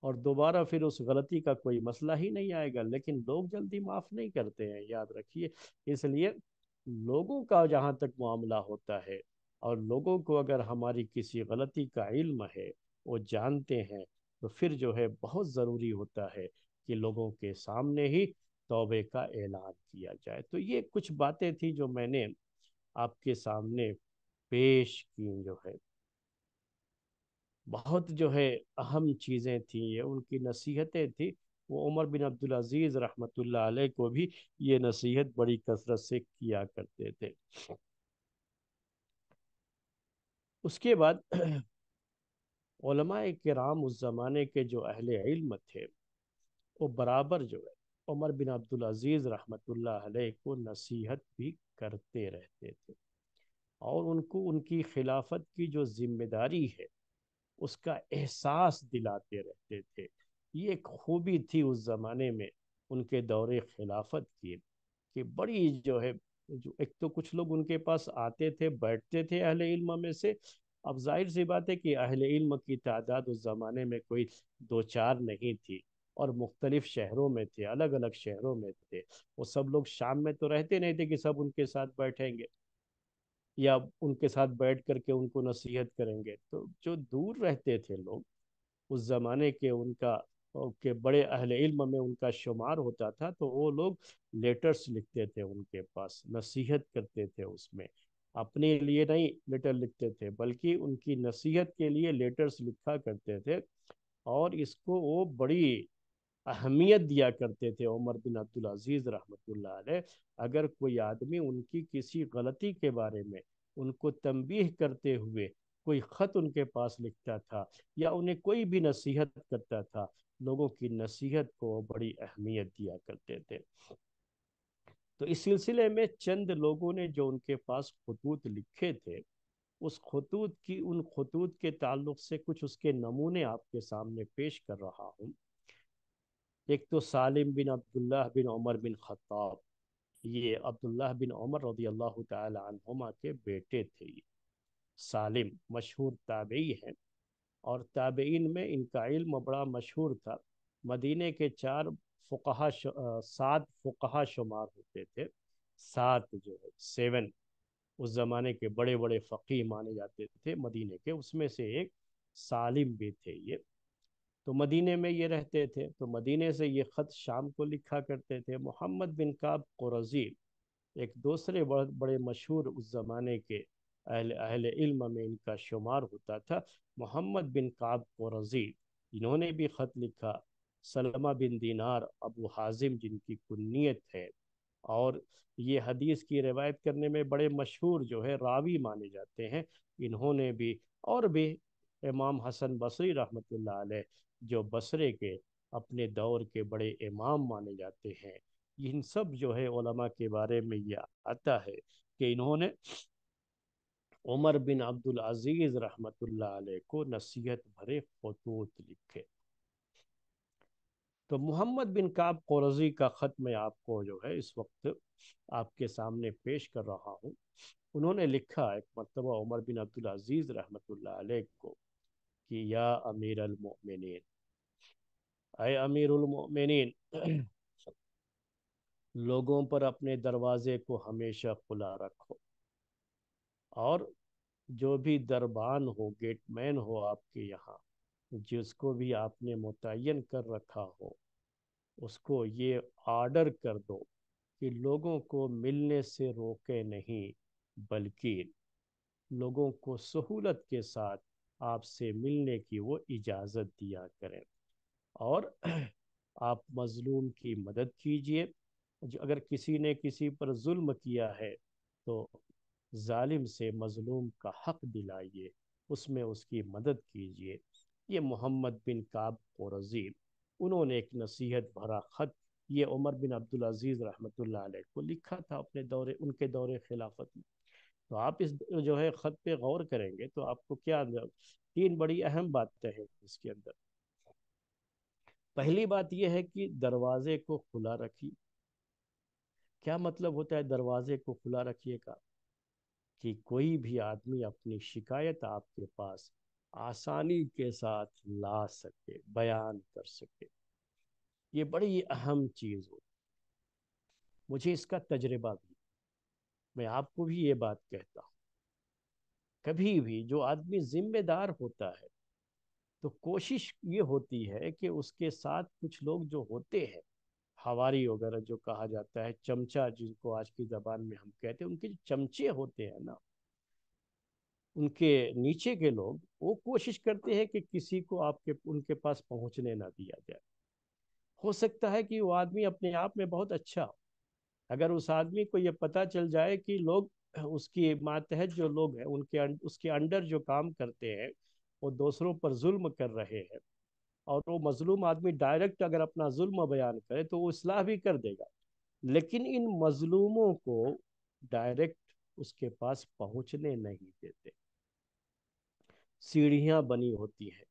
اور دوبارہ پھر اس غلطی کا کوئی مسئلہ ہی نہیں آئے گا۔ لیکن لوگ جلدی معاف نہیں کرتے ہیں، یاد رکھیے۔ اس لیے لوگوں کا جہاں تک معاملہ ہوتا ہے، اور لوگوں کو اگر ہماری کسی غلطی کا علم ہے، وہ جانتے ہیں، تو پھر جو ہے بہت ضروری ہوتا ہے کہ لوگوں کے سامنے ہی توبے کا اعلان کیا جائے۔ تو یہ کچھ باتیں تھیں جو میں نے آپ کے سامنے پیش کی، جو ہے بہت جو ہے اہم چیزیں تھیں، یہ ان کی نصیحتیں تھیں۔ وہ عمر بن عبدالعزیز رحمۃ اللہ علیہ کو بھی یہ نصیحت بڑی کثرت سے کیا کرتے تھے۔ اس کے بعد علماء کرام اس زمانے کے جو اہل علم تھے، وہ برابر جو ہے عمر بن عبدالعزیز رحمۃ اللہ علیہ کو نصیحت بھی کرتے رہتے تھے، اور ان کو ان کی خلافت کی جو ذمہ داری ہے اس کا احساس دلاتے رہتے تھے۔ یہ ایک خوبی تھی اس زمانے میں ان کے دور خلافت کی، کہ بڑی جو ہے، جو ایک تو کچھ لوگ ان کے پاس آتے تھے، بیٹھتے تھے اہل علم میں سے۔ اب ظاہر سی بات ہے کہ اہل علم کی تعداد اس زمانے میں کوئی دو چار نہیں تھی، اور مختلف شہروں میں تھے، الگ الگ شہروں میں تھے۔ وہ سب لوگ شام میں تو رہتے نہیں تھے کہ سب ان کے ساتھ بیٹھیں گے یا ان کے ساتھ بیٹھ کر کے ان کو نصیحت کریں گے۔ تو جو دور رہتے تھے لوگ اس زمانے کے، ان کا کہ بڑے اہل علم میں ان کا شمار ہوتا تھا، تو وہ لوگ لیٹرز لکھتے تھے ان کے پاس، نصیحت کرتے تھے اس میں، اپنے لیے نہیں لیٹر لکھتے تھے بلکہ ان کی نصیحت کے لیے لیٹرز لکھا کرتے تھے، اور اس کو وہ بڑی اہمیت دیا کرتے تھے عمر بن عبدالعزیز رحمۃ اللہ علیہ۔ اگر کوئی آدمی ان کی کسی غلطی کے بارے میں ان کو تنبیہ کرتے ہوئے کوئی خط ان کے پاس لکھتا تھا، یا انہیں کوئی بھی نصیحت کرتا تھا، لوگوں کی نصیحت کو بڑی اہمیت دیا کرتے تھے۔ تو اس سلسلے میں چند لوگوں نے جو ان کے پاس خطوط لکھے تھے، ان خطوط کے تعلق سے کچھ اس کے نمونے آپ کے سامنے پیش کر رہا ہوں۔ ایک تو سالم بن عبداللہ بن عمر بن خطاب، یہ عبداللہ بن عمر رضی اللہ تعالی عنہما کے بیٹے تھے۔ یہ سالم مشہور تابعی ہیں، اور تابعین میں ان کا علم بڑا مشہور تھا۔ مدینے کے سات فقہا شمار ہوتے تھے، سات جو ہے سیون، اس زمانے کے بڑے بڑے فقیہ مانے جاتے تھے مدینے کے، اس میں سے ایک سالم بھی تھے یہ۔ تو مدینے میں یہ رہتے تھے، تو مدینے سے یہ خط شام کو لکھا کرتے تھے۔ محمد بن کعب قرظی ایک دوسرے بڑے مشہور اس زمانے کے اہل علم میں ان کا شمار ہوتا تھا۔ محمد بن کعب قرظی، انہوں نے بھی خط لکھا۔ سلمہ بن دینار ابو حازم جن کی کنیت ہے، اور یہ حدیث کی روایت کرنے میں بڑے مشہور جو ہے راوی مانے جاتے ہیں، انہوں نے بھی، اور بھی امام حسن بصری رحمۃ اللہ علیہ جو بصرے کے اپنے دور کے بڑے امام مانے جاتے ہیں، ان سب جو ہے علماء کے بارے میں یہ آتا ہے کہ انہوں نے عمر بن عبدالعزیز رحمۃ اللہ علیہ کو نصیحت بھرے خطوط لکھے۔ تو محمد بن کعب قرظی کا خط میں آپ کو جو ہے اس وقت آپ کے سامنے پیش کر رہا ہوں۔ انہوں نے لکھا ایک مرتبہ عمر بن عبدالعزیز رحمۃ اللہ علیہ کو کہ یا امیر المؤمنین، اے امیر المؤمنین، لوگوں پر اپنے دروازے کو ہمیشہ کھلا رکھو، اور جو بھی دربان ہو، گیٹ مین ہو آپ کے یہاں، جس کو بھی آپ نے متعین کر رکھا ہو، اس کو یہ آرڈر کر دو کہ لوگوں کو ملنے سے روکے نہیں، بلکہ لوگوں کو سہولت کے ساتھ آپ سے ملنے کی وہ اجازت دیا کریں، اور آپ مظلوم کی مدد کیجئے۔ اگر کسی نے کسی پر ظلم کیا ہے تو ظالم سے مظلوم کا حق دلائیے، اس میں اس کی مدد کیجئے۔ یہ محمد بن کعب قرظی، انہوں نے ایک نصیحت بھرا خط یہ عمر بن عبدالعزیز رحمۃ اللہ علیہ کو لکھا تھا اپنے ان کے دور خلافت میں۔ تو آپ اس جو ہے خط پہ غور کریں گے تو آپ کو کیا تین بڑی اہم باتیں ہیں اس کے اندر۔ پہلی بات یہ ہے کہ دروازے کو کھلا رکھیے۔ کیا مطلب ہوتا ہے دروازے کو کھلا رکھیے کا؟ کہ کوئی بھی آدمی اپنی شکایت آپ کے پاس آسانی کے ساتھ لا سکے، بیان کر سکے، یہ بڑی اہم چیز ہو۔ مجھے اس کا تجربہ بھی، میں آپ کو بھی یہ بات کہتا ہوں، کبھی بھی جو آدمی ذمہ دار ہوتا ہے تو کوشش یہ ہوتی ہے کہ اس کے ساتھ کچھ لوگ جو ہوتے ہیں، ہواری وغیرہ جو کہا جاتا ہے، چمچہ جن کو آج کی زبان میں ہم کہتے ہیں، ان کے جو چمچے ہوتے ہیں نا، ان کے نیچے کے لوگ، وہ کوشش کرتے ہیں کہ کسی کو ان کے پاس پہنچنے نہ دیا جائے۔ ہو سکتا ہے کہ وہ آدمی اپنے آپ میں بہت اچھا ہو، اگر اس آدمی کو یہ پتہ چل جائے کہ لوگ اس کی ماتحت جو لوگ ہیں اس کے انڈر جو کام کرتے ہیں وہ دوسروں پر ظلم کر رہے ہیں، اور وہ مظلوم آدمی ڈائریکٹ اگر اپنا ظلم بیان کرے تو وہ اصلاح بھی کر دے گا، لیکن ان مظلوموں کو ڈائریکٹ اس کے پاس پہنچنے نہیں دیتے، سیڑھیاں بنی ہوتی ہیں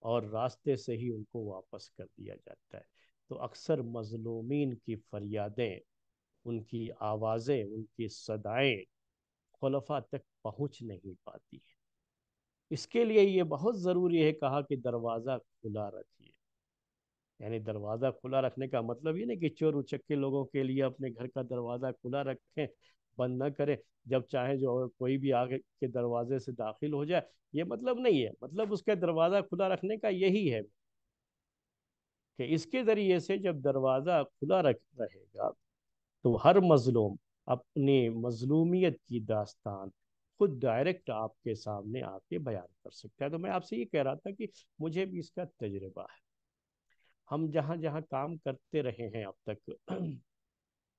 اور راستے سے ہی ان کو واپس کر دیا جاتا ہے۔ تو اکثر مظلومین کی فریادیں، ان کی آوازیں، ان کی صدائیں خلفاء تک پہنچ نہیں پاتی ہیں۔ اس کے لیے یہ بہت ضروری ہے کہا کہ دروازہ کھلا رکھیے۔ یعنی دروازہ کھلا رکھنے کا مطلب یہ نہیں کہ چور اچکے لوگوں کے لیے اپنے گھر کا دروازہ کھلا رکھیں، بند نہ کریں، جب چاہے جو کوئی بھی آگے کے دروازے سے داخل ہو جائے، یہ مطلب نہیں ہے۔ مطلب اس کا دروازہ کھلا رکھنے کا یہی ہے کہ اس کے ذریعے سے جب دروازہ کھلا رہے گا تو ہر مظلوم اپنی مظلومیت کی داستان خود ڈائریکٹ آپ کے سامنے آ کے بیان کر سکتا ہے۔ تو میں آپ سے یہ کہہ رہا تھا کہ مجھے بھی اس کا تجربہ ہے۔ ہم جہاں جہاں کام کرتے رہے ہیں اب تک،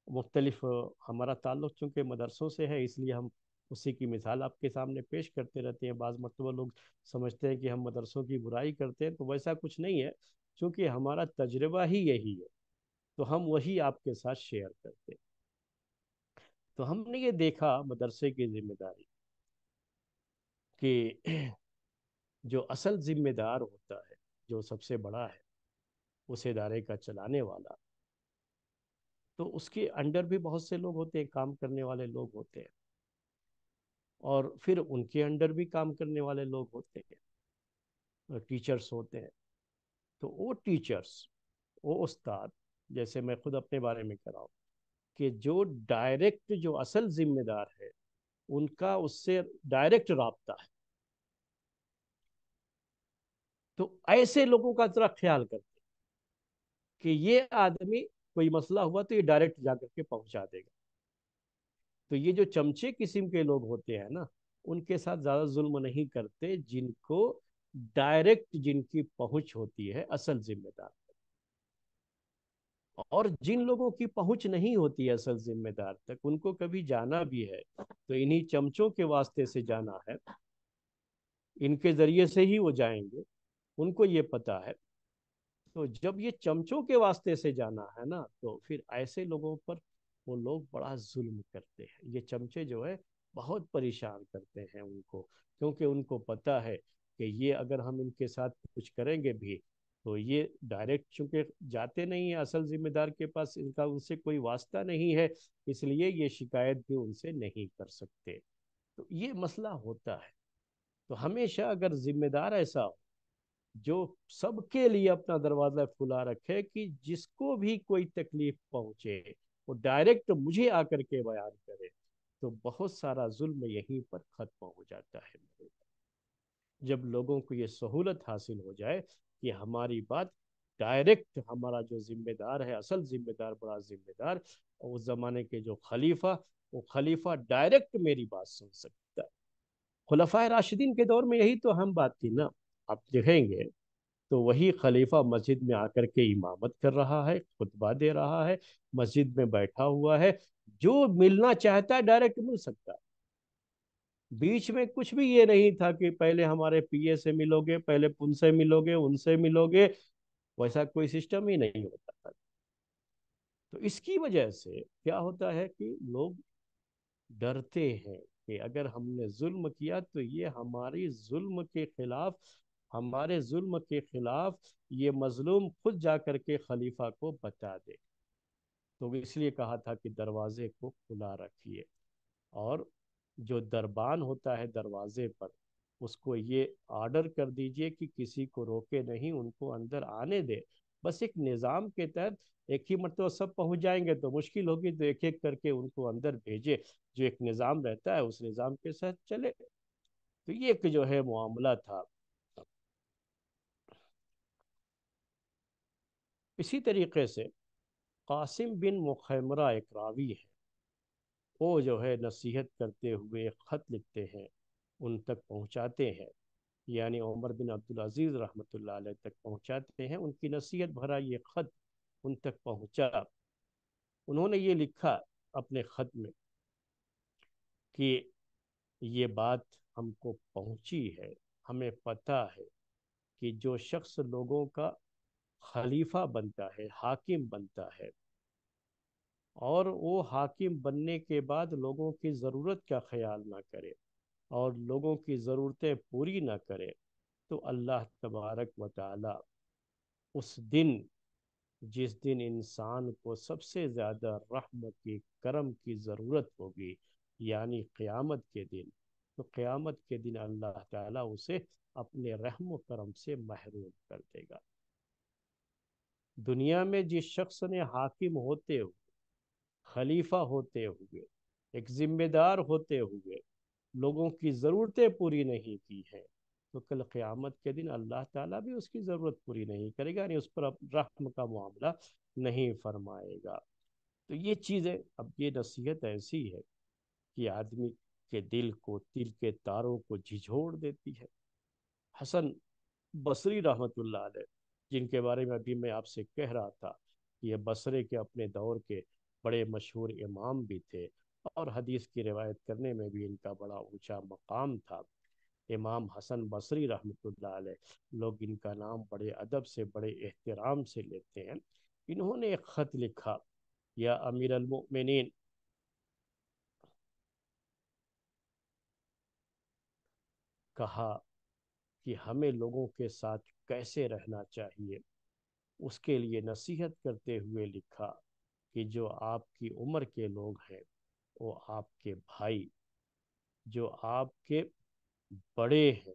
مختلف، ہمارا تعلق چونکہ مدرسوں سے ہے، اس لیے ہم اسی کی مثال آپ کے سامنے پیش کرتے رہتے ہیں۔ بعض مرتبہ لوگ سمجھتے ہیں کہ ہم مدرسوں کی برائی کرتے ہیں، تو ویسا کچھ نہیں ہے، چونکہ ہمارا تجربہ ہی یہی ہے تو ہم وہی آپ کے ساتھ شیئر کرتے ہیں۔ تو ہم نے یہ دیکھا مدرسے کی ذمہ داری کہ جو اصل ذمہ دار ہوتا ہے، جو سب سے بڑا ہے اس ادارے کا چلانے والا، تو اس کے انڈر بھی بہت سے لوگ ہوتے ہیں، کام کرنے والے لوگ ہوتے ہیں، اور پھر ان کے انڈر بھی کام کرنے والے لوگ ہوتے ہیں، ٹیچرز ہوتے ہیں۔ تو وہ ٹیچرز، وہ استاد، جیسے میں خود اپنے بارے میں کر رہا ہوں کہ جو ڈائریکٹ جو اصل ذمہ دار ہے ان کا اس سے ڈائریکٹ رابطہ ہے، تو ایسے لوگوں کا ذرا خیال کرتے کہ یہ آدمی کوئی مسئلہ ہوا تو یہ ڈائریکٹ جا کر کے پہنچا دے گا۔ تو یہ جو چمچے قسم کے لوگ ہوتے ہیں نا، ان کے ساتھ زیادہ ظلم نہیں کرتے جن کو ڈائریکٹ جن کی پہنچ ہوتی ہے اصل ذمہ دار. اور جن لوگوں کی پہنچ نہیں ہوتی اصل ذمہ دار تک، ان کو کبھی جانا بھی ہے تو انہی چمچوں کے واسطے سے جانا ہے، ان کے ذریعے سے ہی وہ جائیں گے، ان کو یہ پتا ہے. تو جب یہ چمچوں کے واسطے سے جانا ہے نا، تو پھر ایسے لوگوں پر وہ لوگ بڑا ظلم کرتے ہیں. یہ چمچے جو ہے بہت پریشان کرتے ہیں ان کو، کیونکہ ان کو پتا ہے کہ یہ اگر ہم ان کے ساتھ کچھ کریں گے بھی تو یہ ڈائریکٹ چونکہ جاتے نہیں ہیں اصل ذمہ دار کے پاس، ان کا ان سے کوئی واسطہ نہیں ہے، اس لیے یہ شکایت بھی ان سے نہیں کر سکتے. تو یہ مسئلہ ہوتا ہے. تو ہمیشہ اگر ذمہ دار ایسا ہو جو سب کے لیے اپنا دروازہ کھلا رکھے کہ جس کو بھی کوئی تکلیف پہنچے وہ ڈائریکٹ مجھے آ کر کے بیان کرے، تو بہت سارا ظلم یہیں پر ختم ہو جاتا ہے. جب لوگوں کو یہ سہولت حاصل ہو جائے کہ ہماری بات ڈائریکٹ، ہمارا جو ذمہ دار ہے اصل ذمہ دار، بڑا ذمہ دار، اس زمانے کے جو خلیفہ، وہ خلیفہ ڈائریکٹ میری بات سن سکتا ہے. خلفائے راشدین کے دور میں یہی تو ہم بات تھی نا. آپ دیکھیں گے تو وہی خلیفہ مسجد میں آ کر کے امامت کر رہا ہے، خطبہ دے رہا ہے، مسجد میں بیٹھا ہوا ہے، جو ملنا چاہتا ہے ڈائریکٹ مل سکتا ہے. بیچ میں کچھ بھی یہ نہیں تھا کہ پہلے ہمارے پی اے سے ملو گے، پہلے ان سے ملو گے، ان سے ملو گے، ویسا کوئی سسٹم ہی نہیں ہوتا تھا. تو اس کی وجہ سے کیا ہوتا ہے کہ لوگ ڈرتے ہیں کہ اگر ہم نے ظلم کیا تو یہ ہماری ظلم کے خلاف، ہمارے ظلم کے خلاف یہ مظلوم خود جا کر کے خلیفہ کو بتا دے. تو اس لیے کہا تھا کہ دروازے کو کھلا رکھیے، اور جو دربان ہوتا ہے دروازے پر اس کو یہ آرڈر کر دیجئے کہ کسی کو روکے نہیں، ان کو اندر آنے دے. بس ایک نظام کے تحت ایک ہی مرتبہ سب پہنچ جائیں گے تو مشکل ہوگی، تو ایک ایک کر کے ان کو اندر بھیجے. جو ایک نظام رہتا ہے اس نظام کے ساتھ چلے. تو یہ ایک جو ہے معاملہ تھا. اسی طریقے سے قاسم بن مخیمرہ ایک راوی ہے، وہ جو ہے نصیحت کرتے ہوئے ایک خط لکھتے ہیں، ان تک پہنچاتے ہیں، یعنی عمر بن عبدالعزیز رحمۃ اللہ علیہ تک پہنچاتے ہیں. ان کی نصیحت بھرا یہ خط ان تک پہنچا. انہوں نے یہ لکھا اپنے خط میں کہ یہ بات ہم کو پہنچی ہے، ہمیں پتہ ہے کہ جو شخص لوگوں کا خلیفہ بنتا ہے، حاکم بنتا ہے، اور وہ حاکم بننے کے بعد لوگوں کی ضرورت کا خیال نہ کرے اور لوگوں کی ضرورتیں پوری نہ کرے، تو اللہ تبارک و تعالی اس دن، جس دن انسان کو سب سے زیادہ رحم کی، کرم کی ضرورت ہوگی، یعنی قیامت کے دن، تو قیامت کے دن اللہ تعالیٰ اسے اپنے رحم و کرم سے محروم کر دے گا. دنیا میں جس شخص نے حاکم ہوتے ہوئے، خلیفہ ہوتے ہوئے، ایک ذمہ دار ہوتے ہوئے لوگوں کی ضرورتیں پوری نہیں کی ہیں، تو کل قیامت کے دن اللہ تعالیٰ بھی اس کی ضرورت پوری نہیں کرے گا، یعنی اس پر رحم کا معاملہ نہیں فرمائے گا. تو یہ چیزیں، اب یہ نصیحت ایسی ہے کہ آدمی کے دل کو، دل کے تاروں کو جھنجھوڑ دیتی ہے. حسن بصری رحمۃ اللہ علیہ، جن کے بارے میں ابھی میں آپ سے کہہ رہا تھا، یہ بصرے کے اپنے دور کے بڑے مشہور امام بھی تھے، اور حدیث کی روایت کرنے میں بھی ان کا بڑا اونچا مقام تھا. امام حسن بصری رحمۃ اللہ علیہ، لوگ ان کا نام بڑے ادب سے، بڑے احترام سے لیتے ہیں. انہوں نے ایک خط لکھا: یا امیر المؤمنین، کہا کہ ہمیں لوگوں کے ساتھ کیسے رہنا چاہیے. اس کے لیے نصیحت کرتے ہوئے لکھا کہ جو آپ کی عمر کے لوگ ہیں وہ آپ کے بھائی، جو آپ کے بڑے ہیں،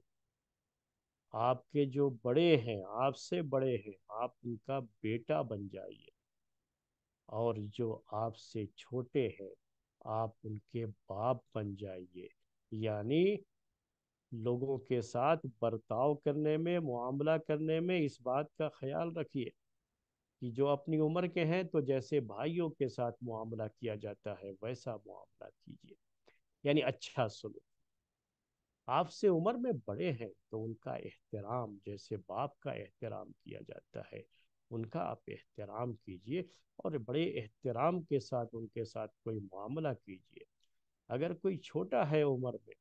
آپ کے جو بڑے ہیں، آپ سے بڑے ہیں، آپ ان کا بیٹا بن جائیے، اور جو آپ سے چھوٹے ہیں آپ ان کے باپ بن جائیے. یعنی لوگوں کے ساتھ برتاؤ کرنے میں، معاملہ کرنے میں اس بات کا خیال رکھیے کہ جو اپنی عمر کے ہیں تو جیسے بھائیوں کے ساتھ معاملہ کیا جاتا ہے ویسا معاملہ کیجیے، یعنی اچھا سلوک. آپ سے عمر میں بڑے ہیں تو ان کا احترام جیسے باپ کا احترام کیا جاتا ہے، ان کا آپ احترام کیجئے، اور بڑے احترام کے ساتھ ان کے ساتھ کوئی معاملہ کیجئے۔ اگر کوئی چھوٹا ہے عمر میں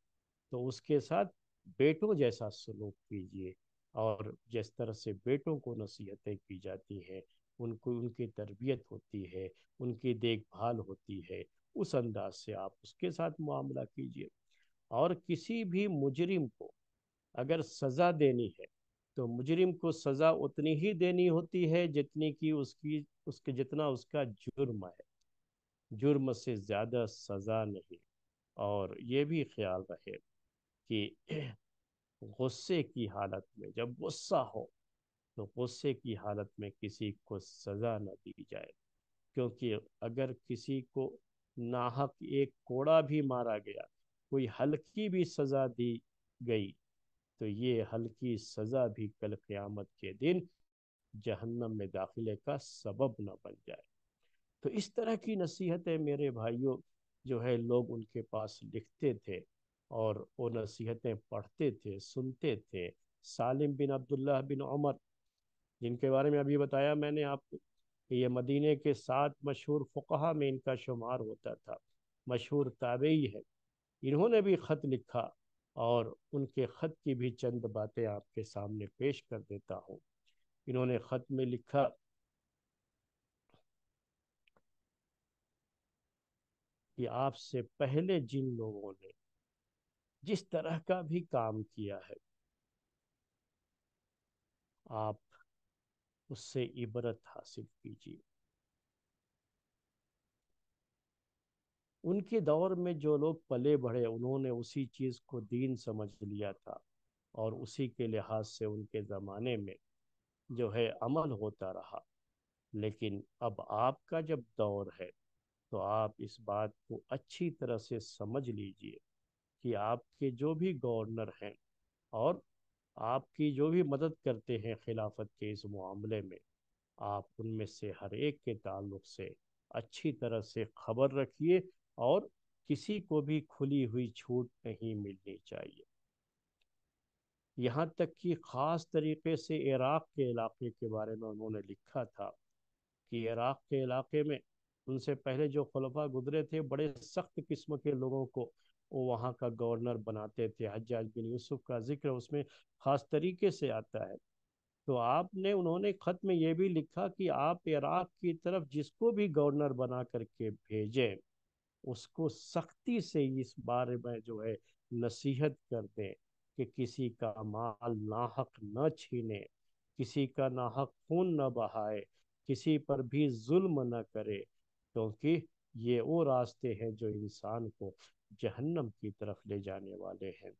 تو اس کے ساتھ بیٹوں جیسا سلوک کیجیے، اور جس طرح سے بیٹوں کو نصیحتیں کی جاتی ہیں، ان کو ان کی تربیت ہوتی ہے، ان کی دیکھ بھال ہوتی ہے، اس انداز سے آپ اس کے ساتھ معاملہ کیجیے۔ اور کسی بھی مجرم کو اگر سزا دینی ہے تو مجرم کو سزا اتنی ہی دینی ہوتی ہے جتنی کہ اس کے جتنا اس کا جرم ہے، جرم سے زیادہ سزا نہیں۔ اور یہ بھی خیال رہے کہ غصے کی حالت میں، جب غصہ ہو تو غصے کی حالت میں کسی کو سزا نہ دی جائے، کیونکہ اگر کسی کو ناحق ایک کوڑا بھی مارا گیا، کوئی ہلکی بھی سزا دی گئی، تو یہ ہلکی سزا بھی کل قیامت کے دن جہنم میں داخلے کا سبب نہ بن جائے۔ تو اس طرح کی نصیحتیں میرے بھائیوں جو ہے لوگ ان کے پاس لکھتے تھے، اور وہ نصیحتیں پڑھتے تھے، سنتے تھے۔ سالم بن عبداللہ بن عمر، جن کے بارے میں ابھی بتایا میں نے آپ کو کہ یہ مدینے کے 7 مشہور فقہا میں ان کا شمار ہوتا تھا، مشہور تابعی ہے، انہوں نے بھی خط لکھا، اور ان کے خط کی بھی چند باتیں آپ کے سامنے پیش کر دیتا ہوں۔ انہوں نے خط میں لکھا کہ آپ سے پہلے جن لوگوں نے جس طرح کا بھی کام کیا ہے، آپ اس سے عبرت حاصل کیجیے۔ ان کے دور میں جو لوگ پلے بڑھے انہوں نے اسی چیز کو دین سمجھ لیا تھا، اور اسی کے لحاظ سے ان کے زمانے میں جو ہے عمل ہوتا رہا۔ لیکن اب آپ کا جب دور ہے تو آپ اس بات کو اچھی طرح سے سمجھ لیجئے کہ آپ کے جو بھی گورنر ہیں، اور آپ کی جو بھی مدد کرتے ہیں خلافت کے اس معاملے میں، آپ ان میں سے ہر ایک کے تعلق سے اچھی طرح سے خبر رکھیے، اور کسی کو بھی کھلی ہوئی چھوٹ نہیں ملنی چاہیے۔ یہاں تک کہ خاص طریقے سے عراق کے علاقے کے بارے میں انہوں نے لکھا تھا کہ عراق کے علاقے میں ان سے پہلے جو خلفاء گزرے تھے بڑے سخت قسم کے لوگوں کو وہ وہاں کا گورنر بناتے تھے۔ حجاج بن یوسف کا ذکر اس میں خاص طریقے سے آتا ہے۔ تو انہوں نے خط میں یہ بھی لکھا کہ آپ عراق کی طرف جس کو بھی گورنر بنا کر کے بھیجیں، اس کو سختی سے اس بارے میں جو ہے نصیحت کر دیں کہ کسی کا مال ناحق نہ چھینے، کسی کا ناحق خون نہ بہائے، کسی پر بھی ظلم نہ کرے، کیونکہ یہ وہ راستے ہیں جو انسان کو جہنم کی طرف لے جانے والے ہیں۔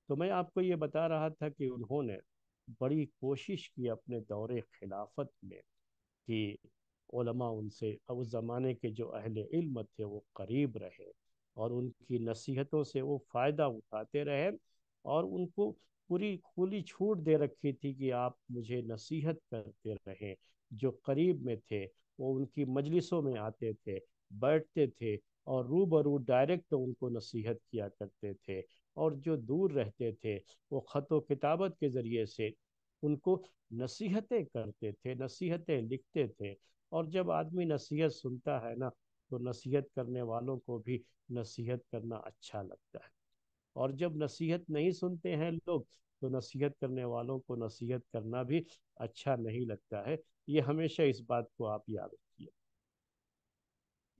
تو میں آپ کو یہ بتا رہا تھا کہ انہوں نے بڑی کوشش کی اپنے دور خلافت میں کہ علماء ان سے اس زمانے کے جو اہل علم تھے وہ قریب رہے، اور ان کی نصیحتوں سے وہ فائدہ اٹھاتے رہے، اور ان کو پوری کھلی چھوٹ دے رکھی تھی کہ آپ مجھے نصیحت کرتے رہیں۔ جو قریب میں تھے وہ ان کی مجلسوں میں آتے تھے، بیٹھتے تھے، اور روبرو ڈائریکٹ ان کو نصیحت کیا کرتے تھے، اور جو دور رہتے تھے وہ خط و کتابت کے ذریعے سے ان کو نصیحتیں کرتے تھے، نصیحتیں لکھتے تھے۔ اور جب آدمی نصیحت سنتا ہے نا تو نصیحت کرنے والوں کو بھی نصیحت کرنا اچھا لگتا ہے، اور جب نصیحت نہیں سنتے ہیں لوگ تو نصیحت کرنے والوں کو نصیحت کرنا بھی اچھا نہیں لگتا ہے۔ یہ ہمیشہ اس بات کو آپ یاد رکھیے۔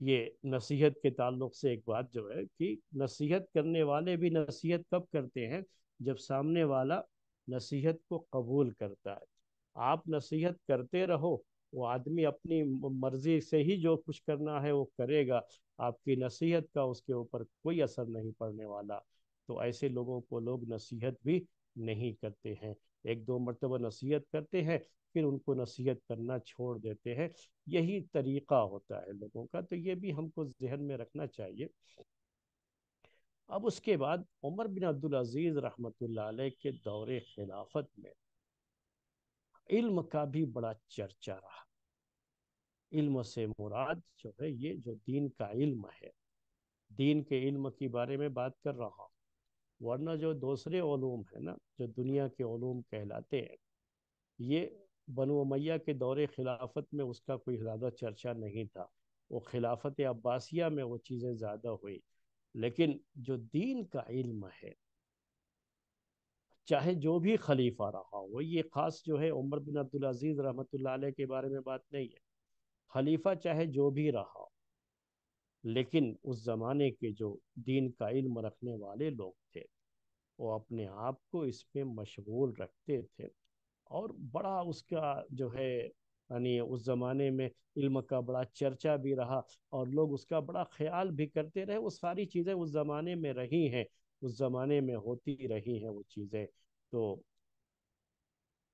یہ نصیحت کے تعلق سے ایک بات جو ہے کہ نصیحت کرنے والے بھی نصیحت کب کرتے ہیں؟ جب سامنے والا نصیحت کو قبول کرتا ہے۔ آپ نصیحت کرتے رہو، وہ آدمی اپنی مرضی سے ہی جو کچھ کرنا ہے وہ کرے گا، آپ کی نصیحت کا اس کے اوپر کوئی اثر نہیں پڑنے والا۔ تو ایسے لوگوں کو لوگ نصیحت بھی نہیں کرتے ہیں، ایک دو مرتبہ نصیحت کرتے ہیں پھر ان کو نصیحت کرنا چھوڑ دیتے ہیں۔ یہی طریقہ ہوتا ہے لوگوں کا، تو یہ بھی ہم کو ذہن میں رکھنا چاہیے۔ اب اس کے بعد عمر بن عبدالعزیز رحمۃ اللہ علیہ کے دور خلافت میں علم کا بھی بڑا چرچا رہا۔ علم سے مراد جو ہے یہ جو دین کا علم ہے، دین کے علم کے بارے میں بات کر رہا ہوں۔ ورنہ جو دوسرے علوم ہیں نا جو دنیا کے علوم کہلاتے ہیں، یہ بنو امیہ کے دور خلافت میں اس کا کوئی زیادہ چرچا نہیں تھا، وہ خلافت عباسیہ میں وہ چیزیں زیادہ ہوئی۔ لیکن جو دین کا علم ہے، چاہے جو بھی خلیفہ رہا ہو، یہ خاص جو ہے عمر بن عبدالعزیز رحمۃ اللہ علیہ کے بارے میں بات نہیں ہے، خلیفہ چاہے جو بھی رہا، لیکن اس زمانے کے جو دین کا علم رکھنے والے لوگ تھے، وہ اپنے آپ کو اس میں مشغول رکھتے تھے، اور بڑا اس کا جو ہے یعنی اس زمانے میں علم کا بڑا چرچا بھی رہا، اور لوگ اس کا بڑا خیال بھی کرتے رہے۔ وہ ساری چیزیں اس زمانے میں رہی ہیں، اس زمانے میں ہوتی رہی ہیں وہ چیزیں۔ تو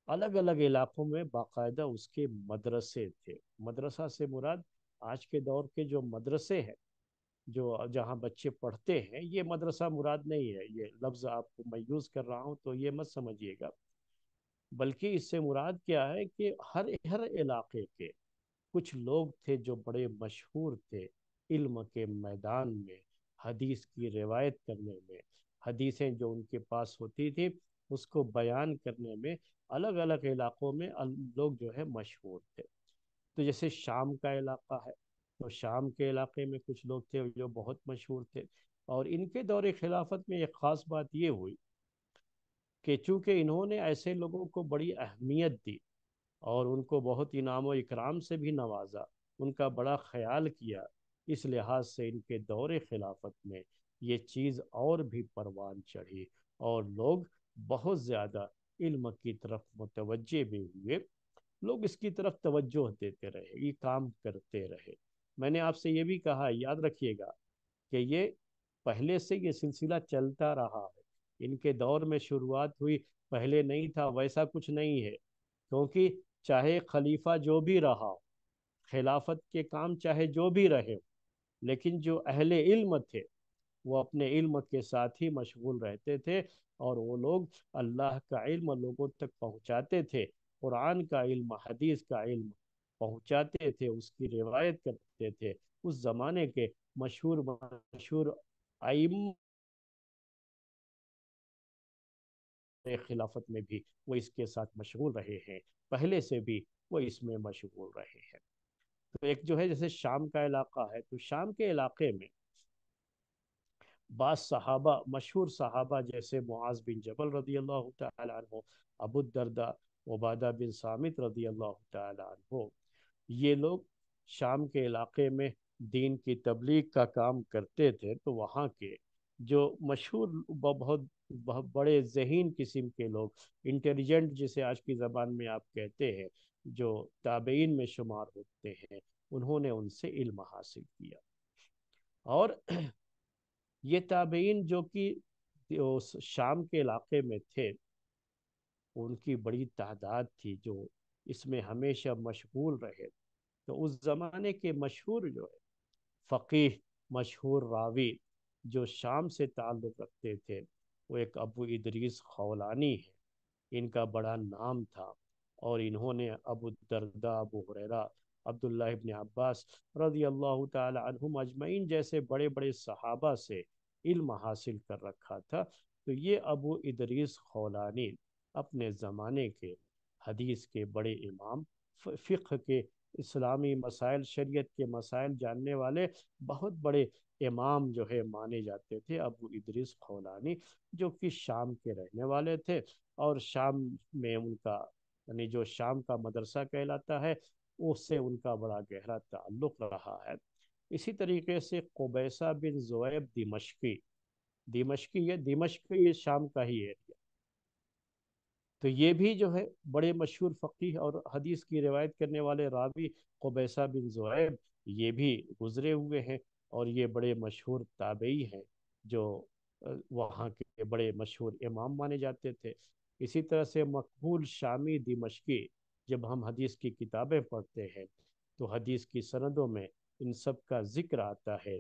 الگ الگ علاقوں میں باقاعدہ اس کے مدرسے تھے۔ مدرسہ سے مراد آج کے دور کے جو مدرسے ہیں، جو جہاں بچے پڑھتے ہیں، یہ مدرسہ مراد نہیں ہے، یہ لفظ آپ کو میں یوز کر رہا ہوں تو یہ مت سمجھیے گا، بلکہ اس سے مراد کیا ہے کہ ہر ہر علاقے کے کچھ لوگ تھے جو بڑے مشہور تھے علم کے میدان میں، حدیث کی روایت کرنے میں، حدیثیں جو ان کے پاس ہوتی تھی اس کو بیان کرنے میں، الگ الگ علاقوں میں لوگ جو ہے مشہور تھے۔ تو جیسے شام کا علاقہ ہے، تو شام کے علاقے میں کچھ لوگ تھے جو بہت مشہور تھے، اور ان کے دور خلافت میں ایک خاص بات یہ ہوئی کہ چونکہ انہوں نے ایسے لوگوں کو بڑی اہمیت دی اور ان کو بہت انعام و اکرام سے بھی نوازا، ان کا بڑا خیال کیا، اس لحاظ سے ان کے دور خلافت میں یہ چیز اور بھی پروان چڑھی، اور لوگ بہت زیادہ علم کی طرف متوجہ بھی ہوئے، لوگ اس کی طرف توجہ دیتے رہے، یہ کام کرتے رہے۔ میں نے آپ سے یہ بھی کہا، یاد رکھیے گا کہ یہ پہلے سے یہ سلسلہ چلتا رہا ہے، ان کے دور میں شروعات ہوئی، پہلے نہیں تھا، ویسا کچھ نہیں ہے، کیونکہ چاہے خلیفہ جو بھی رہا، خلافت کے کام چاہے جو بھی رہے، لیکن جو اہل علم تھے وہ اپنے علم کے ساتھ ہی مشغول رہتے تھے، اور وہ لوگ اللہ کا علم لوگوں تک پہنچاتے تھے، قرآن کا علم، حدیث کا علم پہنچاتے تھے، اس کی روایت کرتے تھے۔ اس زمانے کے مشہور مشہور ائمہ خلافت میں بھی وہ اس کے ساتھ مشغول رہے ہیں، پہلے سے بھی وہ اس میں مشغول رہے ہیں۔ تو ایک جو ہے جیسے شام کا علاقہ ہے، تو شام کے علاقے میں بعض صحابہ، مشہور صحابہ جیسے معاذ بن جبل رضی اللہ تعالی عنہ، ابو الدرداء، عبادہ بن صامت رضی اللہ تعالی عنہ، یہ لوگ شام کے علاقے میں دین کی تبلیغ کا کام کرتے تھے۔ تو وہاں کے جو مشہور بہت بہت بڑے ذہین قسم کے لوگ، انٹیلیجنٹ جسے آج کی زبان میں آپ کہتے ہیں، جو تابعین میں شمار ہوتے ہیں، انہوں نے ان سے علم حاصل کیا، اور یہ تابعین جو کہ اس شام کے علاقے میں تھے، ان کی بڑی تعداد تھی جو اس میں ہمیشہ مشغول رہے۔ تو اس زمانے کے مشہور جو ہے فقیہ، مشہور راوی جو شام سے تعلق رکھتے تھے، وہ ایک ابو ادریس خولانی ہے، ان کا بڑا نام تھا، اور انہوں نے ابو الدرداء، ابو ہریرہ، عبداللہ ابن عباس رضی اللہ تعالی عنہم اجمعین جیسے بڑے بڑے صحابہ سے علم حاصل کر رکھا تھا۔ تو یہ ابو ادریس خولانی اپنے زمانے کے حدیث کے بڑے امام، فقہ کے، اسلامی مسائل، شریعت کے مسائل جاننے والے بہت بڑے امام جو ہے مانے جاتے تھے، ابو ادریس خولانی، جو کہ شام کے رہنے والے تھے، اور شام میں ان کا یعنی جو شام کا مدرسہ کہلاتا ہے، اس سے ان کا بڑا گہرا تعلق رہا ہے۔ اسی طریقے سے قبیصہ بن ذؤیب دمشقی، دمشقی، یہ دمشق یہ شام کا ہی ایریا، تو یہ بھی جو ہے بڑے مشہور فقیہ اور حدیث کی روایت کرنے والے راوی قبیصہ بن ذؤیب، یہ بھی گزرے ہوئے ہیں، اور یہ بڑے مشہور تابعی ہیں جو وہاں کے بڑے مشہور امام مانے جاتے تھے۔ اسی طرح سے مقبول شامی دمشقی، جب ہم حدیث کی کتابیں پڑھتے ہیں تو حدیث کی سندوں میں ان سب کا ذکر آتا ہے،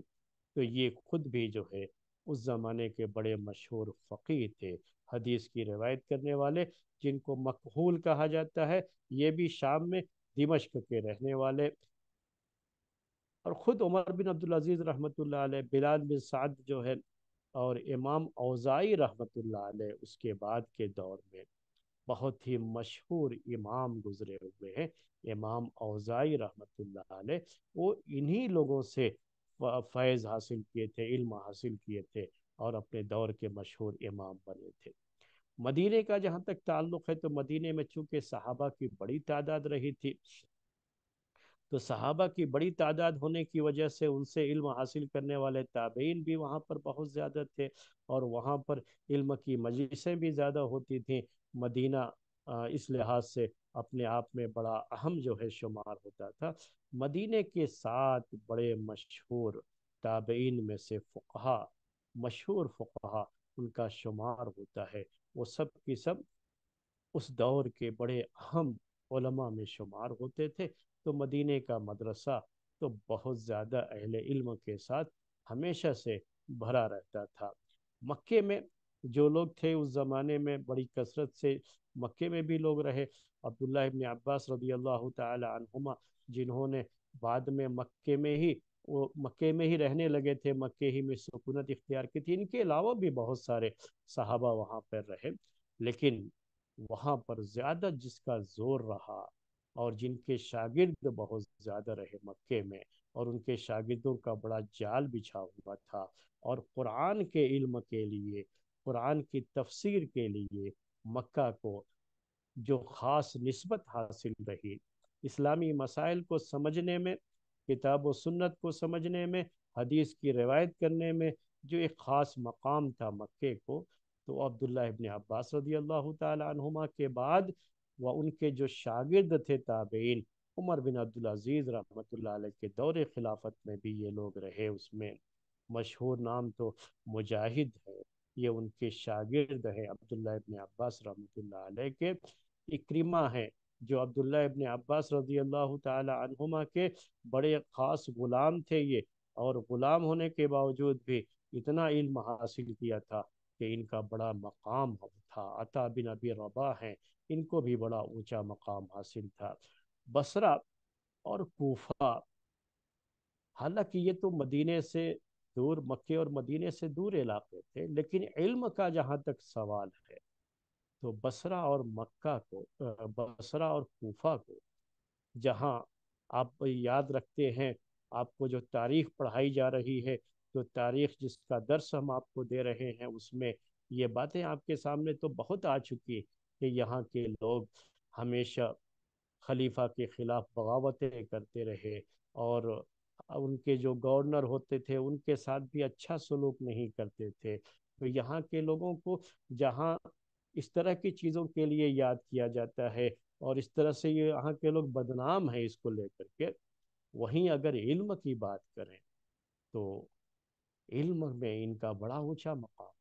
تو یہ خود بھی جو ہے اس زمانے کے بڑے مشہور فقیہ تھے، حدیث کی روایت کرنے والے، جن کو مکحول کہا جاتا ہے، یہ بھی شام میں دمشق کے رہنے والے۔ اور خود عمر بن عبدالعزیز رحمۃ اللہ علیہ، بلال بن سعد جو ہے اور امام اوزائی رحمۃ اللہ علیہ اس کے بعد کے دور میں بہت ہی مشہور امام گزرے ہوئے ہیں، امام اوزائی رحمۃ اللہ علیہ، وہ انہی لوگوں سے فیض حاصل کیے تھے، علم حاصل کیے تھے، اور اپنے دور کے مشہور امام بنے تھے۔ مدینے کا جہاں تک تعلق ہے تو مدینے میں چونکہ صحابہ کی بڑی تعداد رہی تھی، تو صحابہ کی بڑی تعداد ہونے کی وجہ سے ان سے علم حاصل کرنے والے تابعین بھی وہاں پر بہت زیادہ تھے، اور وہاں پر علم کی مجلسیں بھی زیادہ ہوتی تھیں۔ مدینہ اس لحاظ سے اپنے آپ میں بڑا اہم جو ہے شمار ہوتا تھا۔ مدینے کے 7 بڑے مشہور تابعین میں سے فقہا، مشہور فقہا ان کا شمار ہوتا ہے، وہ سب کی سب اس دور کے بڑے اہم علماء میں شمار ہوتے تھے۔ تو مدینے کا مدرسہ تو بہت زیادہ اہل علم کے ساتھ ہمیشہ سے بھرا رہتا تھا۔ مکے میں جو لوگ تھے اس زمانے میں بڑی کثرت سے مکے میں بھی لوگ رہے۔ عبداللہ ابن عباس رضی اللہ تعالی عنہما، جنہوں نے بعد میں مکے میں ہی رہنے لگے تھے، مکے ہی میں سکونت اختیار کی تھی، ان کے علاوہ بھی بہت سارے صحابہ وہاں پر رہے، لیکن وہاں پر زیادہ جس کا زور رہا اور جن کے شاگرد بہت زیادہ رہے مکے میں، اور ان کے شاگردوں کا بڑا جال بچھا ہوا تھا، اور قرآن کے علم کے لیے، قرآن کی تفسیر کے لیے مکہ کو جو خاص نسبت حاصل رہی، اسلامی مسائل کو سمجھنے میں، کتاب و سنت کو سمجھنے میں، حدیث کی روایت کرنے میں جو ایک خاص مقام تھا مکے کو، تو عبداللہ ابن عباس رضی اللہ تعالی عنہما کے بعد وہ ان کے جو شاگرد تھے تابعین، عمر بن عبدالعزیز رحمۃ اللہ علیہ کے دور خلافت میں بھی یہ لوگ رہے۔ اس میں مشہور نام تو مجاہد ہے، یہ ان کے شاگرد ہے عبداللہ ابن عباس رحمۃ اللہ علیہ کے۔ اکرمہ ہے جو عبداللہ ابن عباس رضی اللہ تعالی عنہما کے بڑے خاص غلام تھے یہ، اور غلام ہونے کے باوجود بھی اتنا علم حاصل کیا تھا کہ ان کا بڑا مقام تھا۔ عطا بن ابی رباح ہیں، ان کو بھی بڑا اونچا مقام حاصل تھا۔ بصرہ اور کوفہ، حالانکہ یہ تو مدینے سے دور، مکے اور مدینے سے دور علاقے تھے، لیکن علم کا جہاں تک سوال ہے تو بصرہ اور مکہ کو، بصرہ اور کوفہ کو، جہاں آپ یاد رکھتے ہیں، آپ کو جو تاریخ پڑھائی جا رہی ہے، جو تاریخ جس کا درس ہم آپ کو دے رہے ہیں، اس میں یہ باتیں آپ کے سامنے تو بہت آ چکی کہ یہاں کے لوگ ہمیشہ خلیفہ کے خلاف بغاوتیں کرتے رہے، اور ان کے جو گورنر ہوتے تھے ان کے ساتھ بھی اچھا سلوک نہیں کرتے تھے۔ تو یہاں کے لوگوں کو جہاں اس طرح کی چیزوں کے لیے یاد کیا جاتا ہے، اور اس طرح سے یہ یہاں کے لوگ بدنام ہیں اس کو لے کر کے، وہیں اگر علم کی بات کریں تو علم میں ان کا بڑا اونچا مقام۔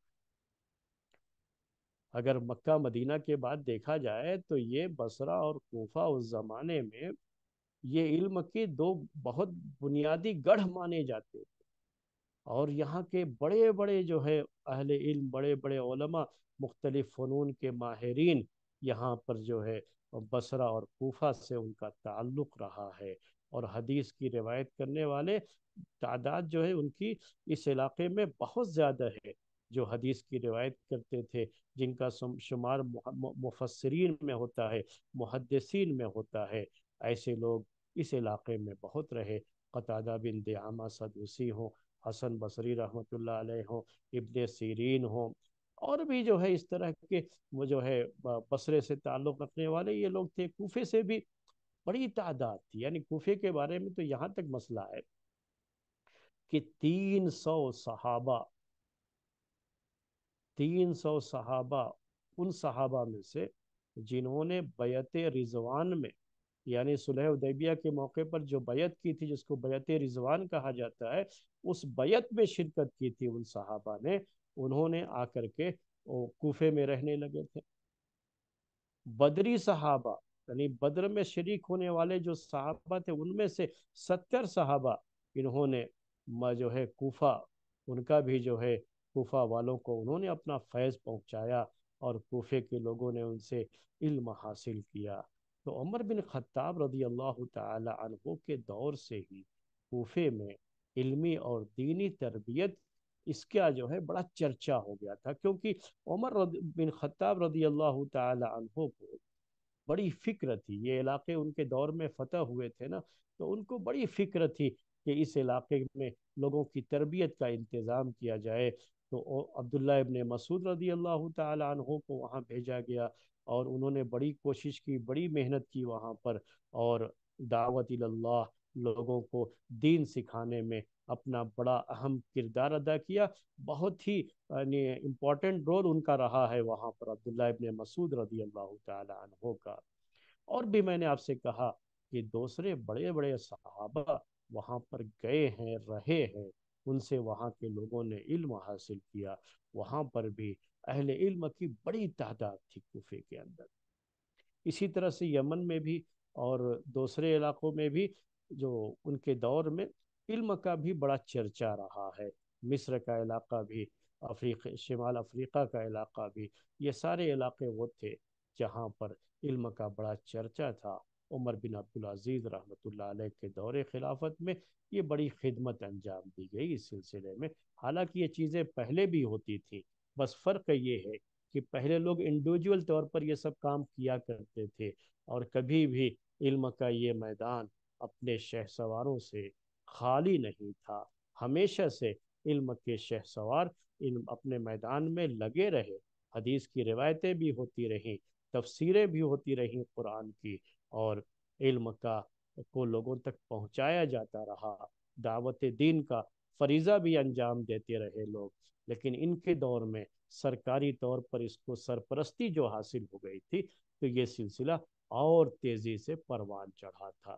اگر مکہ مدینہ کے بعد دیکھا جائے تو یہ بصرہ اور کوفہ اس زمانے میں یہ علم کے دو بہت بنیادی گڑھ مانے جاتے تھے، اور یہاں کے بڑے بڑے جو ہے اہل علم، بڑے بڑے علماء، مختلف فنون کے ماہرین یہاں پر جو ہے بصرہ اور کوفہ سے ان کا تعلق رہا ہے، اور حدیث کی روایت کرنے والے تعداد جو ہے ان کی اس علاقے میں بہت زیادہ ہے، جو حدیث کی روایت کرتے تھے، جن کا شمار مفسرین میں ہوتا ہے، محدثین میں ہوتا ہے۔ ایسے لوگ اس علاقے میں بہت رہے، قتادہ بن دعامہ سدوسی ہوں، حسن بصری رحمۃ اللہ علیہ ہوں، ابن سیرین ہوں، اور بھی جو ہے اس طرح کے وہ جو ہے بصرے سے تعلق رکھنے والے یہ لوگ تھے۔ کوفے سے بھی بڑی تعداد تھی، یعنی کوفے کے بارے میں تو یہاں تک مسئلہ ہے کہ 300 صحابہ، 300 صحابہ، ان صحابہ میں سے جنہوں نے بیعت رضوان میں، یعنی صلح حدیبیہ کے موقع پر جو بیعت کی تھی جس کو بیعت رضوان کہا جاتا ہے، اس بیعت میں شرکت کی تھی ان صحابہ نے، انہوں نے آ کر کے کوفے میں رہنے لگے تھے۔ بدری صحابہ، یعنی بدر میں شریک ہونے والے جو صحابہ تھے ان میں سے 70 صحابہ انہوں نے جو ہے کوفہ، ان کا بھی جو ہے کوفہ والوں کو انہوں نے اپنا فیض پہنچایا، اور کوفے کے لوگوں نے ان سے علم حاصل کیا۔ تو عمر بن خطاب رضی اللہ تعالی عنہ کے دور سے ہی کوفے میں علمی اور دینی تربیت اس کا جو ہے بڑا چرچا ہو گیا تھا، کیونکہ بن خطاب رضی اللہ تعالی عنہ کو بڑی فکر تھی، یہ علاقے ان کے دور میں فتح ہوئے تھے نا، تو ان کو بڑی فکر تھی کہ اس علاقے میں لوگوں کی تربیت کا انتظام کیا جائے۔ تو عبداللہ ابن مسعود رضی اللہ تعالی عنہ کو وہاں بھیجا گیا، اور انہوں نے بڑی کوشش کی، بڑی محنت کی وہاں پر، اور دعوت اللہ، لوگوں کو دین سکھانے میں اپنا بڑا اہم کردار ادا کیا۔ بہت ہی یعنی امپورٹنٹ رول ان کا رہا ہے وہاں پر عبداللہ ابن مسعود رضی اللہ تعالی عنہ کا۔ اور بھی میں نے آپ سے کہا کہ دوسرے بڑے بڑے صحابہ وہاں پر گئے ہیں، رہے ہیں، ان سے وہاں کے لوگوں نے علم حاصل کیا۔ وہاں پر بھی اہل علم کی بڑی تعداد تھی کوفے کے اندر۔ اسی طرح سے یمن میں بھی اور دوسرے علاقوں میں بھی جو ان کے دور میں علم کا بھی بڑا چرچا رہا ہے۔ مصر کا علاقہ بھی، شمال افریقہ کا علاقہ بھی، یہ سارے علاقے وہ تھے جہاں پر علم کا بڑا چرچا تھا۔ عمر بن عبدالعزیز رحمۃ اللہ علیہ کے دور خلافت میں یہ بڑی خدمت انجام دی گئی اس سلسلے میں۔ حالانکہ یہ چیزیں پہلے بھی ہوتی تھیں، بس فرق یہ ہے کہ پہلے لوگ انڈیویجول طور پر یہ سب کام کیا کرتے تھے، اور کبھی بھی علم کا یہ میدان اپنے شہ سواروں سے خالی نہیں تھا۔ ہمیشہ سے علم کے شہ سوار اپنے میدان میں لگے رہے، حدیث کی روایتیں بھی ہوتی رہیں، تفسیریں بھی ہوتی رہیں قرآن کی، اور علم کا کو لوگوں تک پہنچایا جاتا رہا، دعوت دین کا فریضہ بھی انجام دیتے رہے لوگ۔ لیکن ان کے دور میں سرکاری طور پر اس کو سرپرستی جو حاصل ہو گئی تھی، تو یہ سلسلہ اور تیزی سے پروان چڑھا تھا۔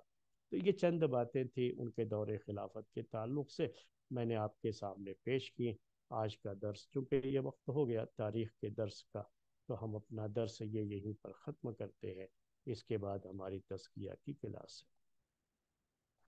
تو یہ چند باتیں تھیں ان کے دور خلافت کے تعلق سے، میں نے آپ کے سامنے پیش کی۔ آج کا درس چونکہ یہ وقت ہو گیا تاریخ کے درس کا، تو ہم اپنا درس یہ یہیں پر ختم کرتے ہیں۔ اس کے بعد ہماری تزکیہ کی کلاس ہے۔